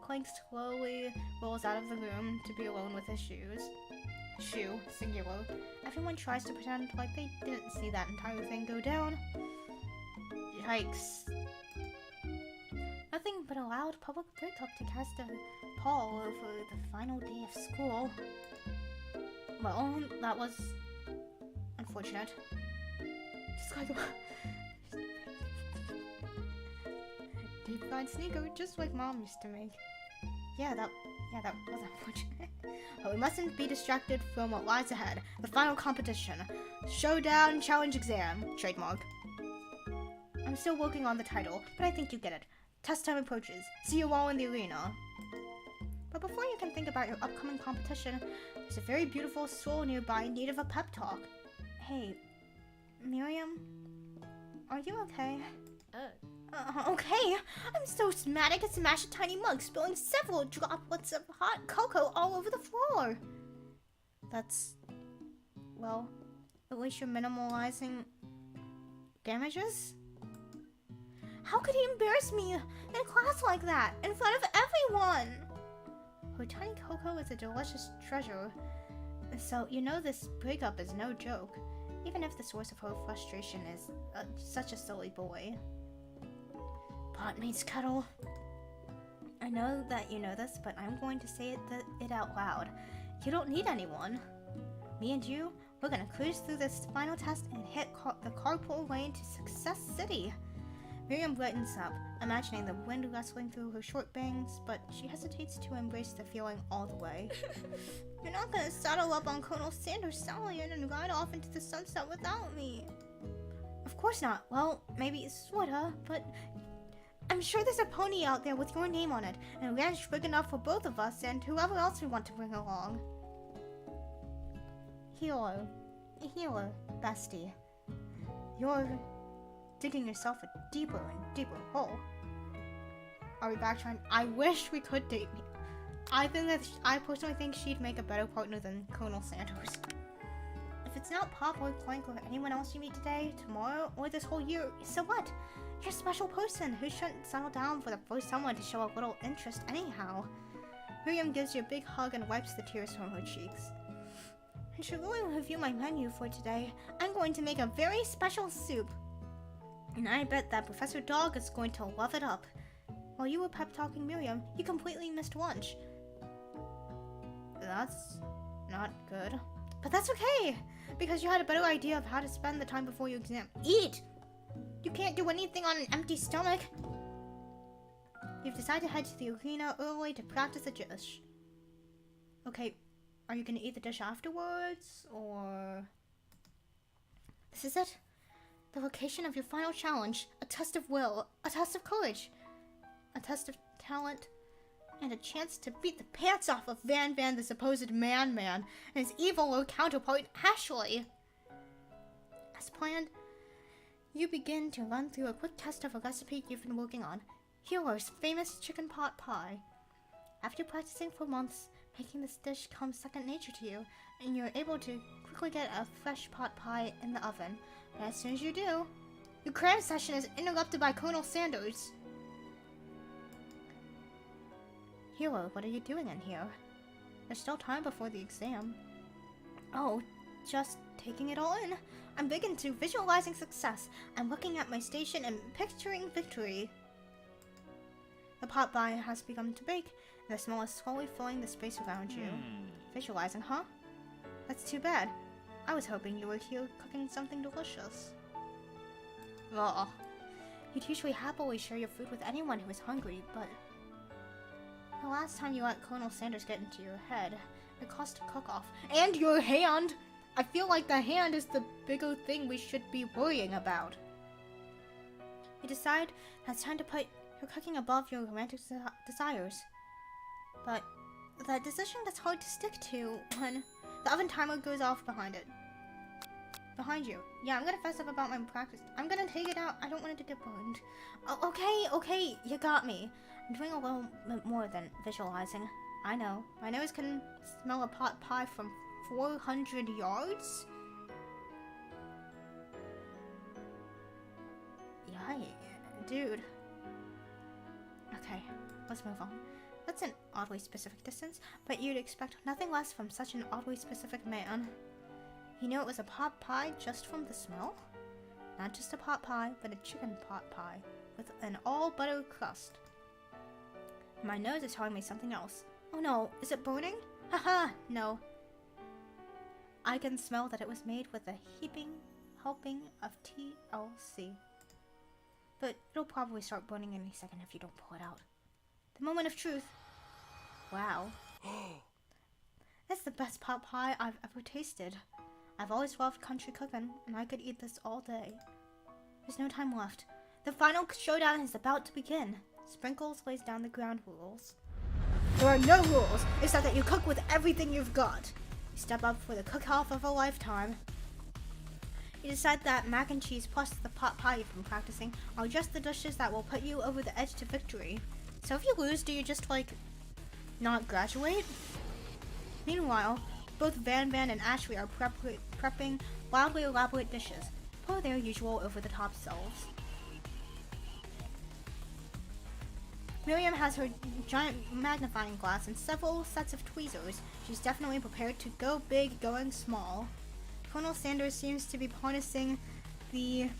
Clank slowly rolls out of the room to be alone with his shoes. Shoe, singular. Everyone tries to pretend like they didn't see that entire thing go down. Yikes. Nothing but a loud public breakup to cast a pall over the final day of school. Well, that was unfortunate. Just like deep-fried sneaker, just like Mom used to make. Yeah, that was unfortunate. But we mustn't be distracted from what lies ahead. The final competition. Showdown Challenge Exam. Trademark. I'm still working on the title, but I think you get it. Test time approaches. See you all in the arena. But before you can think about your upcoming competition, there's a very beautiful soul nearby in need of a pep talk. Hey, Miriam? Are you okay? Okay. I'm so mad I could smash a tiny mug, spilling several droplets of hot cocoa all over the floor. That's... well, at least you're minimalizing damages? How could he embarrass me in class like that, in front of everyone? Her tiny cocoa is a delicious treasure. So, you know this breakup is no joke, even if the source of her frustration is such a silly boy. Pot meets kettle. I know that you know this, but I'm going to say it out loud. You don't need anyone. Me and you, we're gonna cruise through this final test and hit the carpool lane to Success City. Miriam brightens up, imagining the wind rustling through her short bangs, but she hesitates to embrace the feeling all the way. You're not gonna saddle up on Colonel Sanders' stallion and ride off into the sunset without me. Of course not. Well, maybe sorta, but I'm sure there's a pony out there with your name on it, and a ranch big enough for both of us and whoever else we want to bring along. Hero, bestie. You're digging yourself a deeper and deeper hole. Are we back trying? I wish we could date me. I personally think she'd make a better partner than Colonel Sanders. If it's not Pop or Clank or anyone else you meet today, tomorrow, or this whole year, so what? You're a special person who shouldn't settle down for someone to show a little interest anyhow. Miriam gives you a big hug and wipes the tears from her cheeks. I should really review my menu for today. I'm going to make a very special soup. And I bet that Professor Dog is going to love it up. While you were pep-talking Miriam, you completely missed lunch. That's not good. But that's okay, because you had a better idea of how to spend the time before your exam. Eat! You can't do anything on an empty stomach. You've decided to head to the arena early to practice a dish. Okay, are you gonna eat the dish afterwards, or... This is it. The location of your final challenge. A test of will, a test of courage, a test of talent, and a chance to beat the pants off of Van Van, the supposed man-man, and his evil little counterpart, Ashley. As planned, you begin to run through a quick test of a recipe you've been working on, Hero's famous chicken pot pie. After practicing for months, making this dish comes second nature to you, and you're able to quickly get a fresh pot pie in the oven. But as soon as you do, your cram session is interrupted by Colonel Sanders. Hero, what are you doing in here? There's still time before the exam. Oh, just taking it all in. I'm big into visualizing success. I'm looking at my station and picturing victory. The pot pie has begun to bake, and the smell is slowly filling the space around you. Visualizing, huh? That's too bad. I was hoping you were here cooking something delicious. Ugh. You'd usually happily share your food with anyone who is hungry, but... The last time you let Colonel Sanders get into your head, it cost a cook-off. And your hand! I feel like the hand is the bigger thing we should be worrying about. You decide that it's time to put your cooking above your romantic desires. But that decision that's hard to stick to when the oven timer goes off behind it. Behind you. Yeah, I'm gonna fess up about my practice. I'm gonna take it out. I don't want it to get burned. Oh, okay, you got me. I'm doing a little bit more than visualizing. I know. My nose can smell a pot pie from 400 yards? Yeah, dude. Okay, let's move on. That's an oddly specific distance, but you'd expect nothing less from such an oddly specific man. You knew it was a pot pie just from the smell? Not just a pot pie, but a chicken pot pie with an all-butter crust. My nose is telling me something else. Oh no, is it burning? Haha, no. I can smell that it was made with a heaping helping of TLC. But it'll probably start burning any second if you don't pull it out. The moment of truth. Wow. That's the best pot pie I've ever tasted. I've always loved country cooking, and I could eat this all day. There's no time left. The final showdown is about to begin. Sprinkles lays down the ground rules. There are no rules, except that you cook with everything you've got. You step up for the cook-off of a lifetime. You decide that mac and cheese plus the pot pie you've been practicing are just the dishes that will put you over the edge to victory. So if you lose, do you just, like, not graduate? Meanwhile, both Van Van and Ashley are prepping wildly elaborate dishes, per their usual over-the-top selves. Miriam has her giant magnifying glass and several sets of tweezers. She's definitely prepared to go big, going small. Colonel Sanders seems to be harnessing his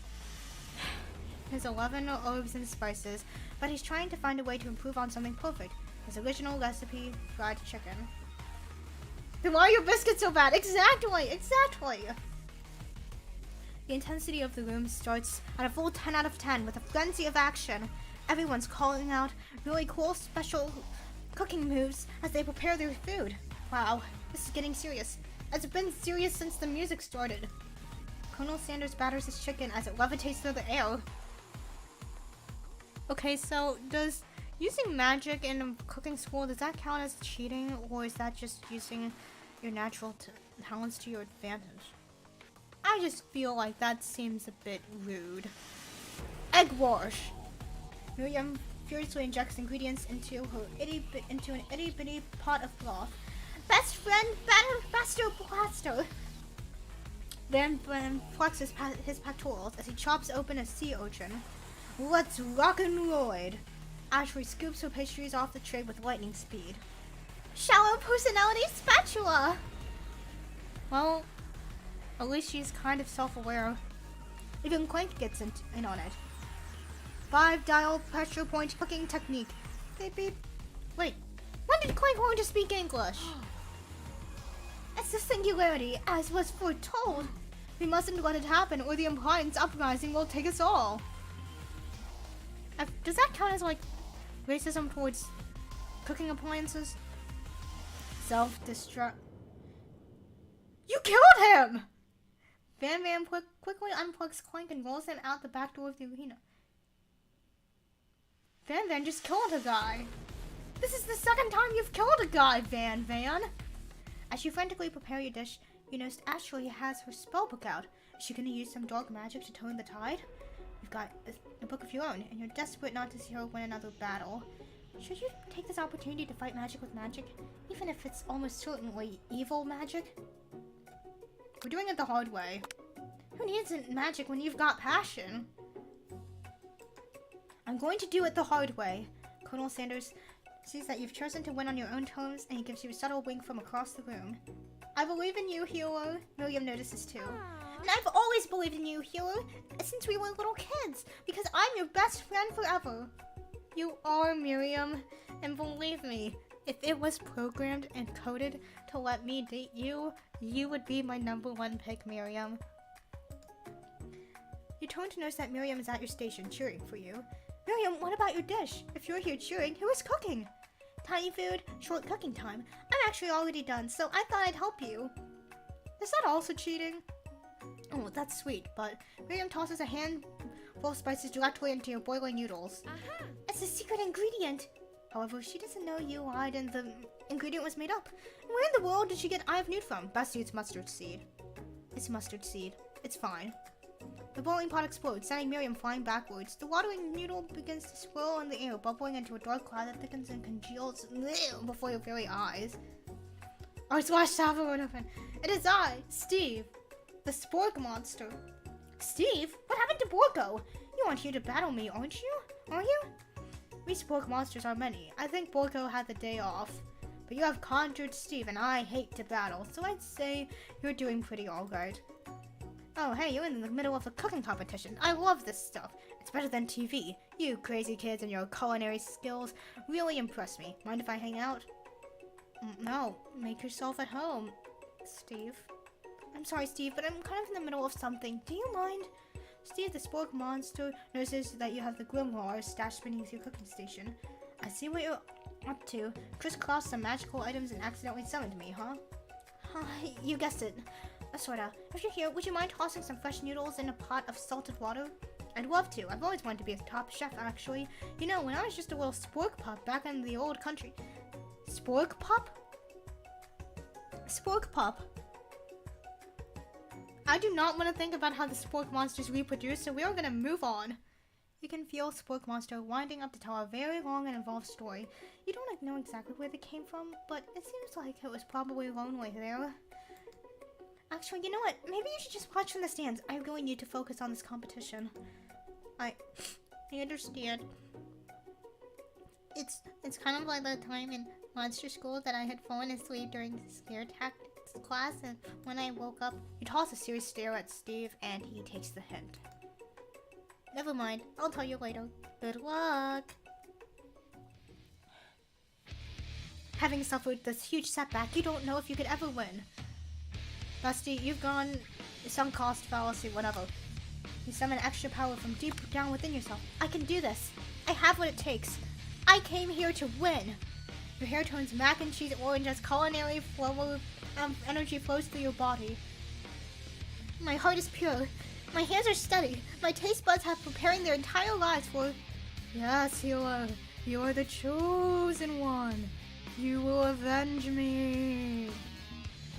11 herbs and spices, but he's trying to find a way to improve on something perfect. His original recipe, fried chicken. Then why are your biscuits so bad? Exactly! The intensity of the room starts at a full 10 out of 10 with a frenzy of action. Everyone's calling out really cool special cooking moves as they prepare their food. Wow, this is getting serious. It's been serious since the music started. Colonel Sanders batters his chicken as it levitates through the air. Okay, so does using magic in a cooking school, does that count as cheating, or is that just using your natural talents to your advantage? I just feel like that seems a bit rude. Egg wash. Miriam furiously injects ingredients into an itty bitty pot of broth. Best friend, faster, blaster. Van flexes his pectorals as he chops open a sea urchin. Let's rock and roll. Ashley scoops her pastries off the tray with lightning speed. Shallow personality spatula! Well, at least she's kind of self-aware. Even Clank gets in on it. 5-dial pressure point cooking technique. Beep beep. Wait, when did Clank learn to speak English? It's the singularity, as was foretold. We mustn't let it happen, or the appliance uprising will take us all. Does that count as, like, racism towards cooking appliances? Self-destruct. You killed him! Van quickly unplugs Clank and rolls him out the back door of the arena. Van just killed a guy. This is the second time you've killed a guy, Van. As you frantically prepare your dish, you notice Ashley has her spellbook out. Is she gonna use some dark magic to turn the tide? You've got a book of your own, and you're desperate not to see her win another battle. Should you take this opportunity to fight magic with magic, even if it's almost certainly evil magic? We're doing it the hard way. Who needs magic when you've got passion? I'm going to do it the hard way. Colonel Sanders sees that you've chosen to win on your own terms, and he gives you a subtle wink from across the room. I believe in you, hero. Miriam notices too. And I've always believed in you, hero, since we were little kids, because I'm your best friend forever. You are, Miriam, and believe me, if it was programmed and coded to let me date you, you would be my #1 pick, Miriam. You turn to notice that Miriam is at your station cheering for you. Miriam, what about your dish? If you're here cheering, who is cooking? Tiny food, short cooking time. I'm actually already done, so I thought I'd help you. Is that also cheating? Oh, that's sweet, but Miriam tosses a handful of spices directly into your boiling noodles. It's a secret ingredient. However, she doesn't know you lied and the ingredient was made up. Where in the world did she get Eye of Newt from? Bestie, it's mustard seed. It's mustard seed. It's fine. The boiling pot explodes, sending Miriam flying backwards. The watering noodle begins to swirl in the air, bubbling into a dark cloud that thickens and congeals before your very eyes. Our splash salvo went open. It is I, Steve, the Spork monster. Steve? What happened to Borko? You aren't here to battle me, aren't you? Are you? We Spork monsters are many. I think Borko had the day off. But you have conjured Steve, and I hate to battle, so I'd say you're doing pretty alright. Oh, hey, you're in the middle of a cooking competition. I love this stuff. It's better than TV. You crazy kids and your culinary skills really impress me. Mind if I hang out? No, make yourself at home, Steve. I'm sorry, Steve, but I'm kind of in the middle of something. Do you mind? Steve, the Spork monster, notices that you have the grimoire stashed beneath your cooking station. I see what you're up to. Crisscrossed some magical items and accidentally summoned me, huh? You guessed it. Sorta. If you're here, would you mind tossing some fresh noodles in a pot of salted water? I'd love to. I've always wanted to be a top chef, actually. You know, when I was just a little spork pup back in the old country. Spork pup? Spork pup. I do not want to think about how the spork monsters reproduce, so we are gonna move on. You can feel Spork Monster winding up to tell a very long and involved story. You don't know exactly where they came from, but it seems like it was probably lonely there. Actually, you know what? Maybe you should just watch from the stands. I really need to focus on this competition. I understand. It's kind of like the time in monster school that I had fallen asleep during the scare tactics class, and when I woke up, he tossed a serious stare at Steve, and he takes the hint. Never mind. I'll tell you later. Good luck. Having suffered this huge setback, you don't know if you could ever win. Bestie, you've gone sunk cost fallacy, whatever. You summon extra power from deep down within yourself. I can do this. I have what it takes. I came here to win. Your hair turns mac and cheese orange as culinary energy flows through your body. My heart is pure. My hands are steady. My taste buds have preparing their entire lives for Yes, healer. You are the chosen one. You will avenge me.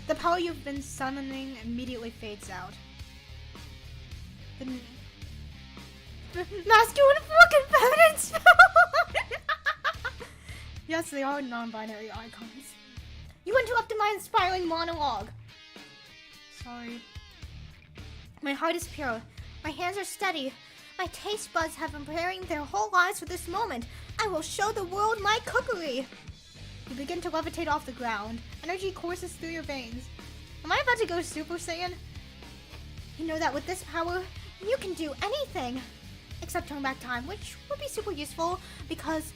The power you've been summoning immediately fades out. The masculine fucking feminine spell! Yes, they are non-binary icons. You interrupted my inspiring monologue. Sorry. My heart is pure. My hands are steady. My taste buds have been preparing their whole lives for this moment. I will show the world my cookery. You begin to levitate off the ground. Energy courses through your veins. Am I about to go Super Saiyan? You know that with this power, you can do anything. Except turn back time, which would be super useful because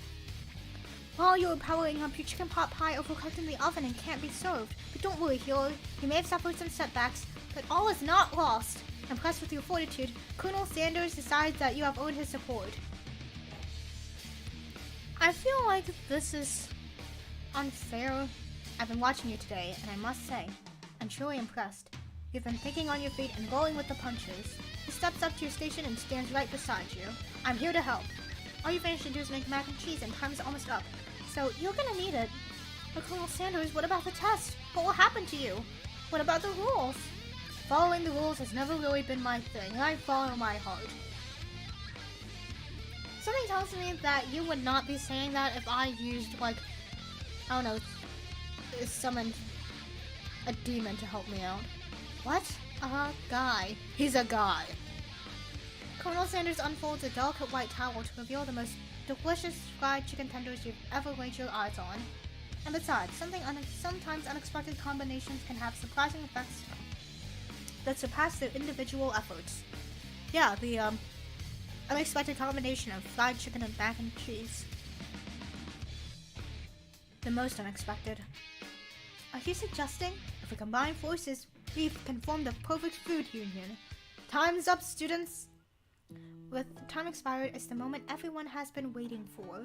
while you were powering up, your chicken pot pie overcooked in the oven and can't be served. But don't worry, healer. You may have suffered some setbacks, but all is not lost. Impressed with your fortitude, Colonel Sanders decides that you have earned his support. I feel like this is unfair. I've been watching you today, and I must say, I'm truly impressed. You've been thinking on your feet and rolling with the punches. He steps up to your station and stands right beside you. I'm here to help. All you finished to do is make mac and cheese, and time's almost up. So you're gonna need it. But Colonel Sanders, what about the test? What will happen to you? What about the rules? Following the rules has never really been my thing. I follow my heart. Something tells me that you would not be saying that if I used, like, I don't know, summoned a demon to help me out. What? A guy. He's a guy. Colonel Sanders unfolds a delicate white towel to reveal the most delicious fried chicken tenders you've ever laid your eyes on. And besides, sometimes unexpected combinations can have surprising effects that surpass their individual efforts. Yeah, the unexpected combination of fried chicken and mac and cheese. The most unexpected. Are you suggesting if we combine forces, we can form the perfect food union? Time's up, students! With time expired, it's the moment everyone has been waiting for.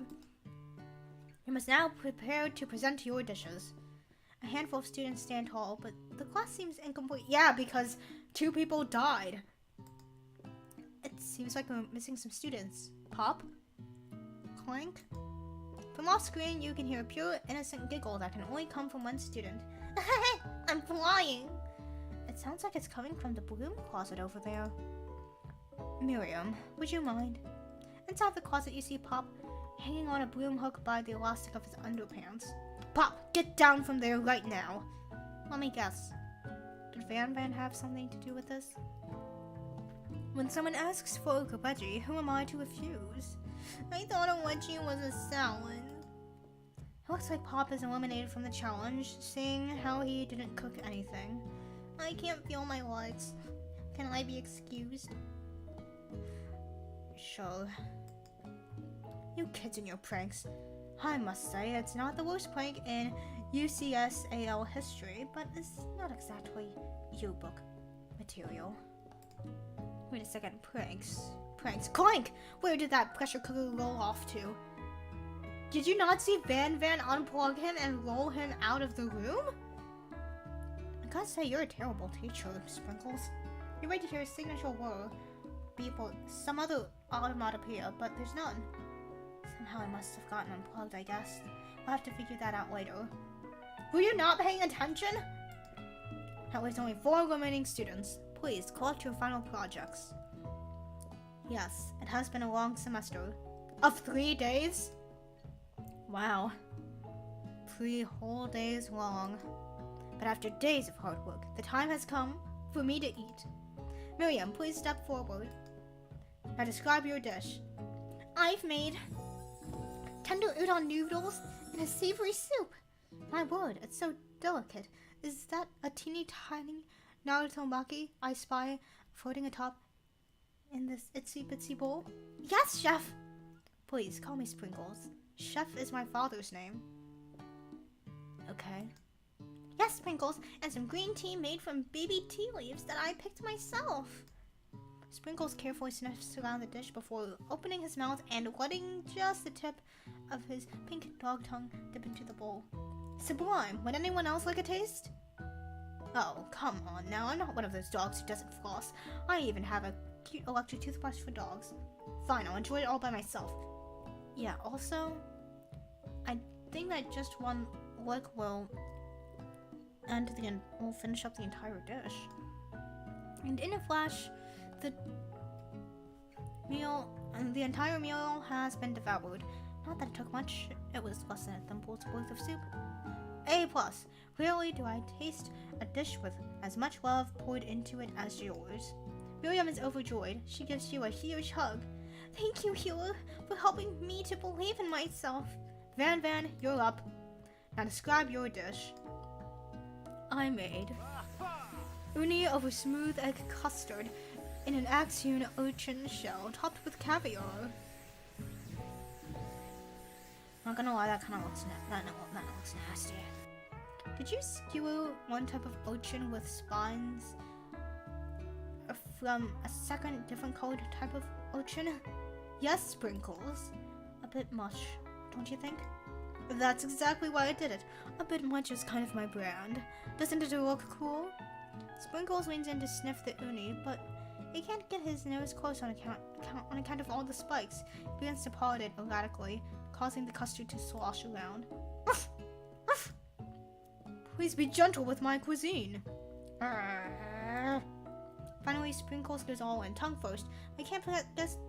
You must now prepare to present your dishes. A handful of students stand tall, but the class seems incomplete. Yeah, because 2 people died. It seems like we're missing some students. Pop? Clank? From off screen, you can hear a pure, innocent giggle that can only come from one student. I'm flying! It sounds like it's coming from the broom closet over there. Miriam, would you mind? Inside the closet, you see Pop hanging on a broom hook by the elastic of his underpants. Pop, get down from there right now! Let me guess. Did Van Van have something to do with this? When someone asks for a wedgie, who am I to refuse? I thought a wedgie was a salad. It looks like Pop is eliminated from the challenge, seeing how he didn't cook anything. I can't feel my legs. Can I be excused? Sure. You kids and your pranks. I must say, it's not the worst prank in UCSAL history, but it's not exactly yearbook material. Wait a second, pranks. Clank! Where did that pressure cooker roll off to? Did you not see Van Van unplug him and roll him out of the room? I gotta say, you're a terrible teacher, Sprinkles. You're ready to hear a signature word, beep, or some other automatopoeia, but there's none. Somehow I must have gotten unplugged, I guess. We'll have to figure that out later. Were you not paying attention? That leaves only 4 remaining students. Please, collect your final projects. Yes, it has been a long semester. Of 3 days? Wow. 3 whole days long. But after days of hard work, the time has come for me to eat. Miriam, please step forward. Now describe your dish. I've made tender udon noodles and a savory soup. My word, it's so delicate. Is that a teeny tiny Naruto maki I spy floating atop in this itsy bitsy bowl? Yes, Chef! Please, call me Sprinkles. Chef is my father's name. Okay. Yes, Sprinkles, and some green tea made from baby tea leaves that I picked myself. Sprinkles carefully sniffs around the dish before opening his mouth and letting just the tip of his pink dog tongue dip into the bowl. Sublime! Would anyone else like a taste? Oh, come on now, I'm not one of those dogs who doesn't floss. I even have a cute electric toothbrush for dogs. Fine, I'll enjoy it all by myself. Yeah, also, I think that just one lick will will finish up the entire dish. And in a flash, the entire meal has been devoured. Not that it took much, it was less than a thimble's worth of soup. A+. Rarely do I taste a dish with as much love poured into it as yours. Miriam is overjoyed. She gives you a huge hug. Thank you, Healer, for helping me to believe in myself. Van, you're up. Now describe your dish. I made uni of a smooth egg custard in an axe-hewn urchin shell topped with caviar. Not gonna lie, that kind of looks that looks nasty. Did you skewer one type of urchin with spines from a second different colored type of urchin? Yes, Sprinkles. A bit much, don't you think? That's exactly why I did it. A bit much is kind of my brand. Doesn't it look cool? Sprinkles leans in to sniff the uni, but he can't get his nose close on account of all the spikes. He begins to paw at it erratically, causing the custard to slosh around. Please be gentle with my cuisine. Finally, Sprinkles goes all in, tongue first. I can't get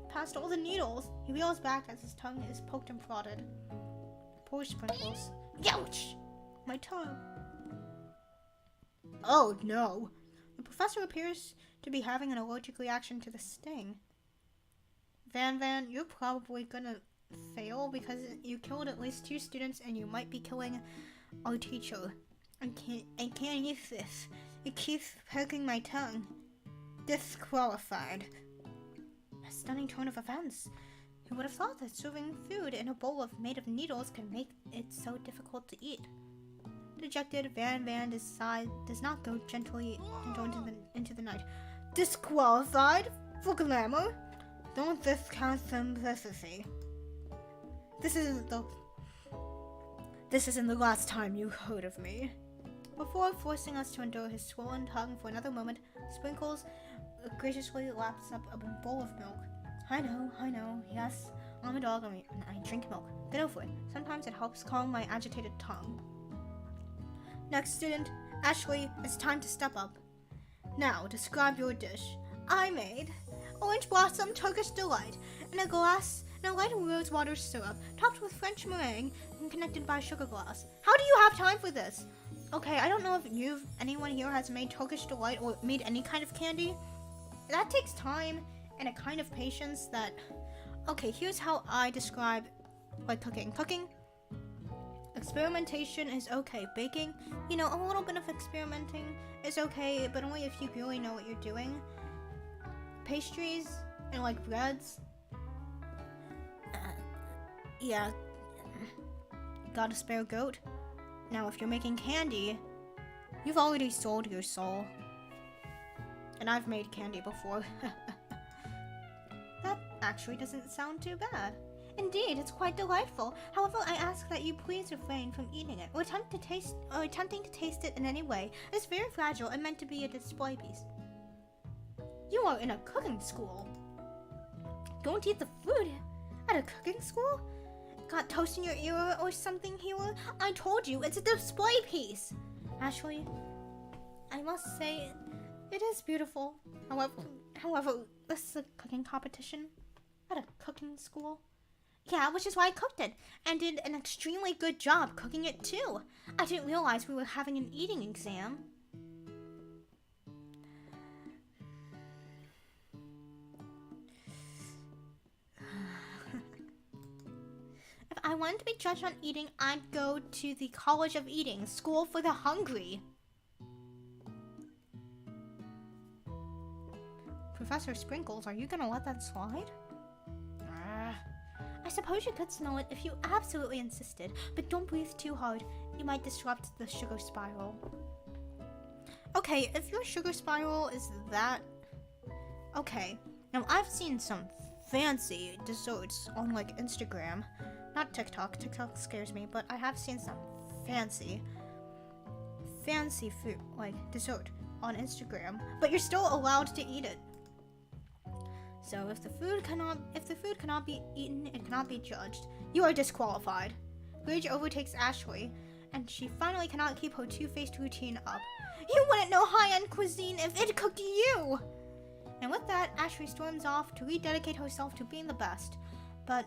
past all the needles. He reels back as his tongue is poked and prodded. Poor Sprinkles. Ouch! My tongue. Oh no. The professor appears to be having an allergic reaction to the sting. Van, you're probably gonna fail because you killed at least 2 students and you might be killing our teacher. I can't use this. It keeps poking my tongue. Disqualified. A stunning turn of events. Who would have thought that serving food in a bowl made of needles could make it so difficult to eat? Dejected, Van does not go gently into the night. Disqualified? For glamour? Don't discount simplicity. This isn't the last time you heard of me. Before forcing us to endure his swollen tongue for another moment, Sprinkles graciously laps up a bowl of milk. I know, yes, I'm a dog and I drink milk. Get over it. Sometimes it helps calm my agitated tongue. Next student, Ashley, it's time to step up. Now, describe your dish. I made orange blossom Turkish delight in a glass and a light rosewater syrup topped with French meringue and connected by a sugar glass. How do you have time for this? Okay, I don't know if anyone here has made Turkish delight or made any kind of candy. That takes time and a kind of patience that... Okay, here's how I describe cooking. Cooking, experimentation is okay. Baking, a little bit of experimenting is okay, but only if you really know what you're doing. Pastries and breads. Yeah. Got a spare goat? Now, if you're making candy, you've already sold your soul. And I've made candy before. That actually doesn't sound too bad. Indeed, it's quite delightful. However, I ask that you please refrain from eating it or attempting to taste it in any way. It's very fragile and meant to be a display piece. You are in a cooking school. Don't eat the food at a cooking school? Got toast in your ear or something, Healer? I told you, it's a display piece. Ashley, I must say, it is beautiful. However, this is a cooking competition at a cooking school. Yeah, which is why I cooked it, and did an extremely good job cooking it too. I didn't realize we were having an eating exam. If I wanted to be judged on eating, I'd go to the College of Eating, School for the Hungry. Professor Sprinkles, are you gonna let that slide? I suppose you could smell it if you absolutely insisted, but don't breathe too hard. You might disrupt the sugar spiral. Okay, if your sugar spiral is that... Okay, now I've seen some fancy desserts on Instagram. Not TikTok. TikTok scares me, but I have seen some fancy food, dessert on Instagram. But you're still allowed to eat it. So if the food cannot be eaten, it cannot be judged. You are disqualified. Rage overtakes Ashley, and she finally cannot keep her two-faced routine up. You wouldn't know high-end cuisine if it cooked you! And with that, Ashley storms off to rededicate herself to being the best, but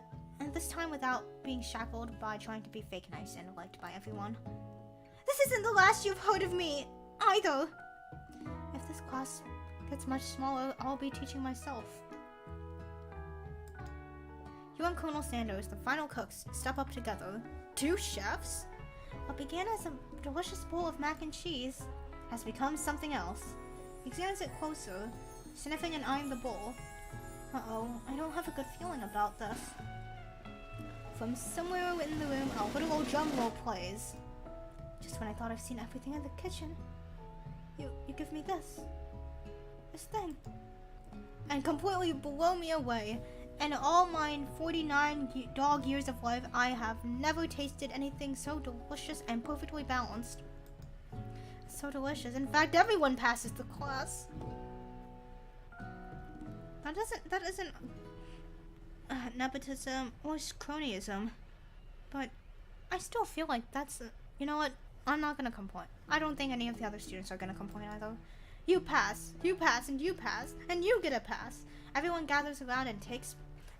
this time without being shackled by trying to be fake nice and liked by everyone. This isn't the last you've heard of me, either! If this class gets much smaller, I'll be teaching myself. You and Colonel Sanders, the final cooks, step up together. 2 chefs? What began as a delicious bowl of mac and cheese has become something else. He examines it closer, sniffing and eyeing the bowl. Uh-oh, I don't have a good feeling about this. From somewhere in the room, a literal drum roll plays. Just when I thought I've seen everything in the kitchen, you give me this thing, and completely blow me away. In all my 49 dog years of life, I have never tasted anything so delicious and perfectly balanced. So delicious. In fact, everyone passes the class. That isn't nepotism or cronyism, but I still feel like that's you know what? I'm not gonna complain. I don't think any of the other students are gonna complain either. You pass, and you pass, and you get a pass. Everyone gathers around and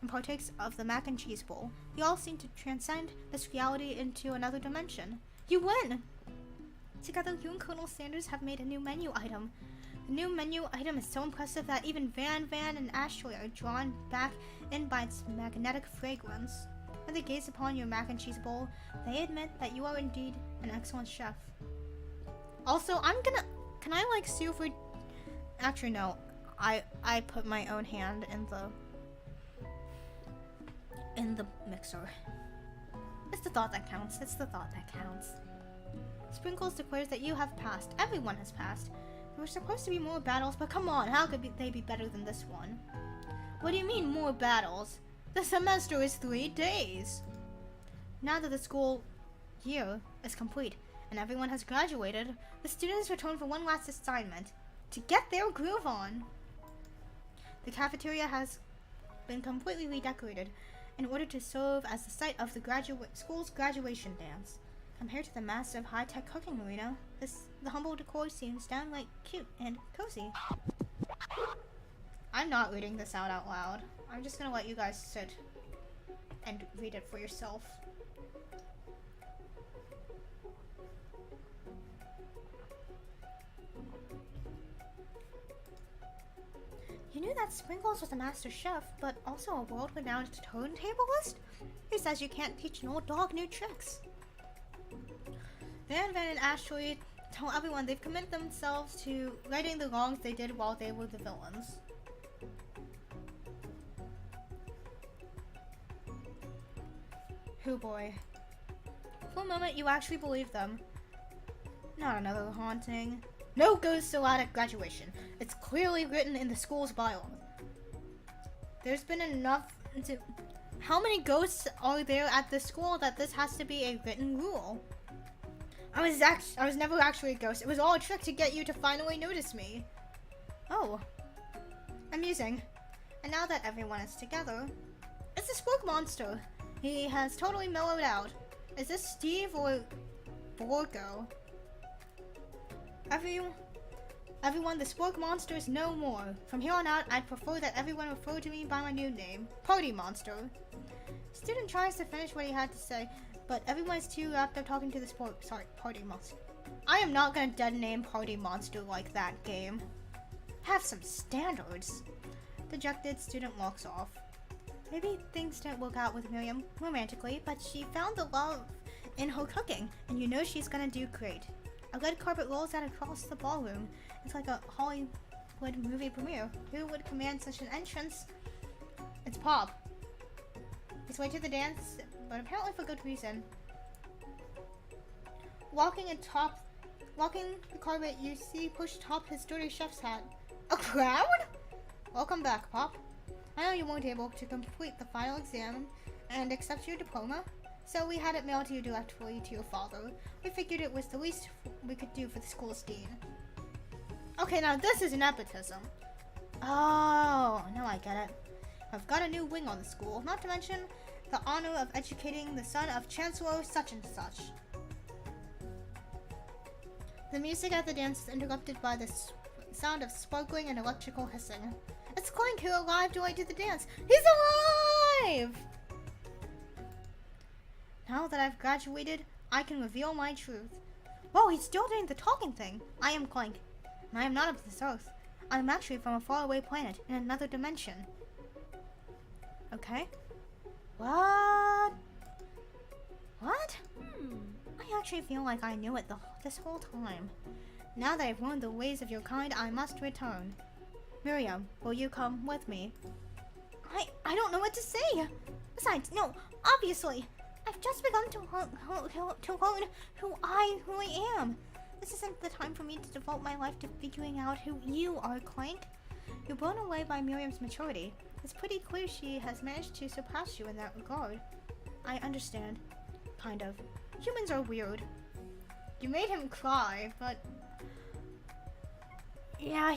partakes of the mac and cheese bowl. You all seem to transcend this reality into another dimension. You win! Together, you and Colonel Sanders have made a new menu item. The new menu item is so impressive that even Van and Ashley are drawn back in by its magnetic fragrance. When they gaze upon your mac and cheese bowl, they admit that you are indeed an excellent chef. Also, can I like sue for... Actually, no. I put my own hand in the mixer. It's the thought that counts. It's the thought that counts. Sprinkles declares that you have passed. Everyone has passed. There were supposed to be more battles, but come on, how could they be better than this one? What do you mean, more battles? The semester is 3 days. Now that the school year is complete and everyone has graduated, the students return for one last assignment, to get their groove on. The cafeteria has been completely redecorated in order to serve as the site of the school's graduation dance. Compared to the massive high-tech cooking arena, the humble decor seems downright cute and cozy. I'm not reading this out loud. I'm just gonna let you guys sit and read it for yourself. You knew that Sprinkles was a master chef, but also a world-renowned turntablist? Who says you can't teach an old dog new tricks? Van and Ashley tell everyone they've committed themselves to righting the wrongs they did while they were the villains. Oh boy. For a moment, you actually believe them. Not another haunting. No ghosts allowed at graduation. It's clearly written in the school's bylaw. There's been enough to... How many ghosts are there at the school that this has to be a written rule? I was never actually a ghost. It was all a trick to get you to finally notice me. Oh. Amusing. And now that everyone is together, it's the Spork Monster. He has totally mellowed out. Is this Steve or Borgo? Everyone, the Spork Monster is no more. From here on out, I'd prefer that everyone refer to me by my new name, Party Monster. Student tries to finish what he had to say, but everyone is too wrapped up talking to the Party Monster. I am not gonna dead name Party Monster like that, game. Have some standards. Dejected student walks off. Maybe things didn't work out with Miriam romantically, but she found the love in her cooking, and you know she's gonna do great. A red carpet rolls out across the ballroom. It's like a Hollywood movie premiere. Who would command such an entrance? It's Pop. He's way to the dance, but apparently for good reason. Walking the carpet, you see push atop his dirty chef's hat. A crowd? Welcome back, Pop. I know you weren't able to complete the final exam and accept your diploma, so we had it mailed to you directly to your father. We figured it was the least we could do for the school's dean. Okay, now this is nepotism. Oh, now I get it. I've got a new wing on the school, not to mention the honor of educating the son of Chancellor such and such. The music at the dance is interrupted by the sound of sparkling and electrical hissing. It's Clank who arrived late to the dance. He's alive! Now that I've graduated, I can reveal my truth. Whoa, he's still doing the talking thing. I am Clank, and I am not of this earth. I am actually from a faraway planet in another dimension. Okay. What? What? I actually feel like I knew it this whole time. Now that I've learned the ways of your kind, I must return. Miriam, will you come with me? I don't know what to say. Besides, no, obviously. I've just begun to learn who I really am. This isn't the time for me to devote my life to figuring out who you are, Clank. You're blown away by Miriam's maturity. It's pretty clear she has managed to surpass you in that regard. I understand. Kind of. Humans are weird. You made him cry, but... Yeah,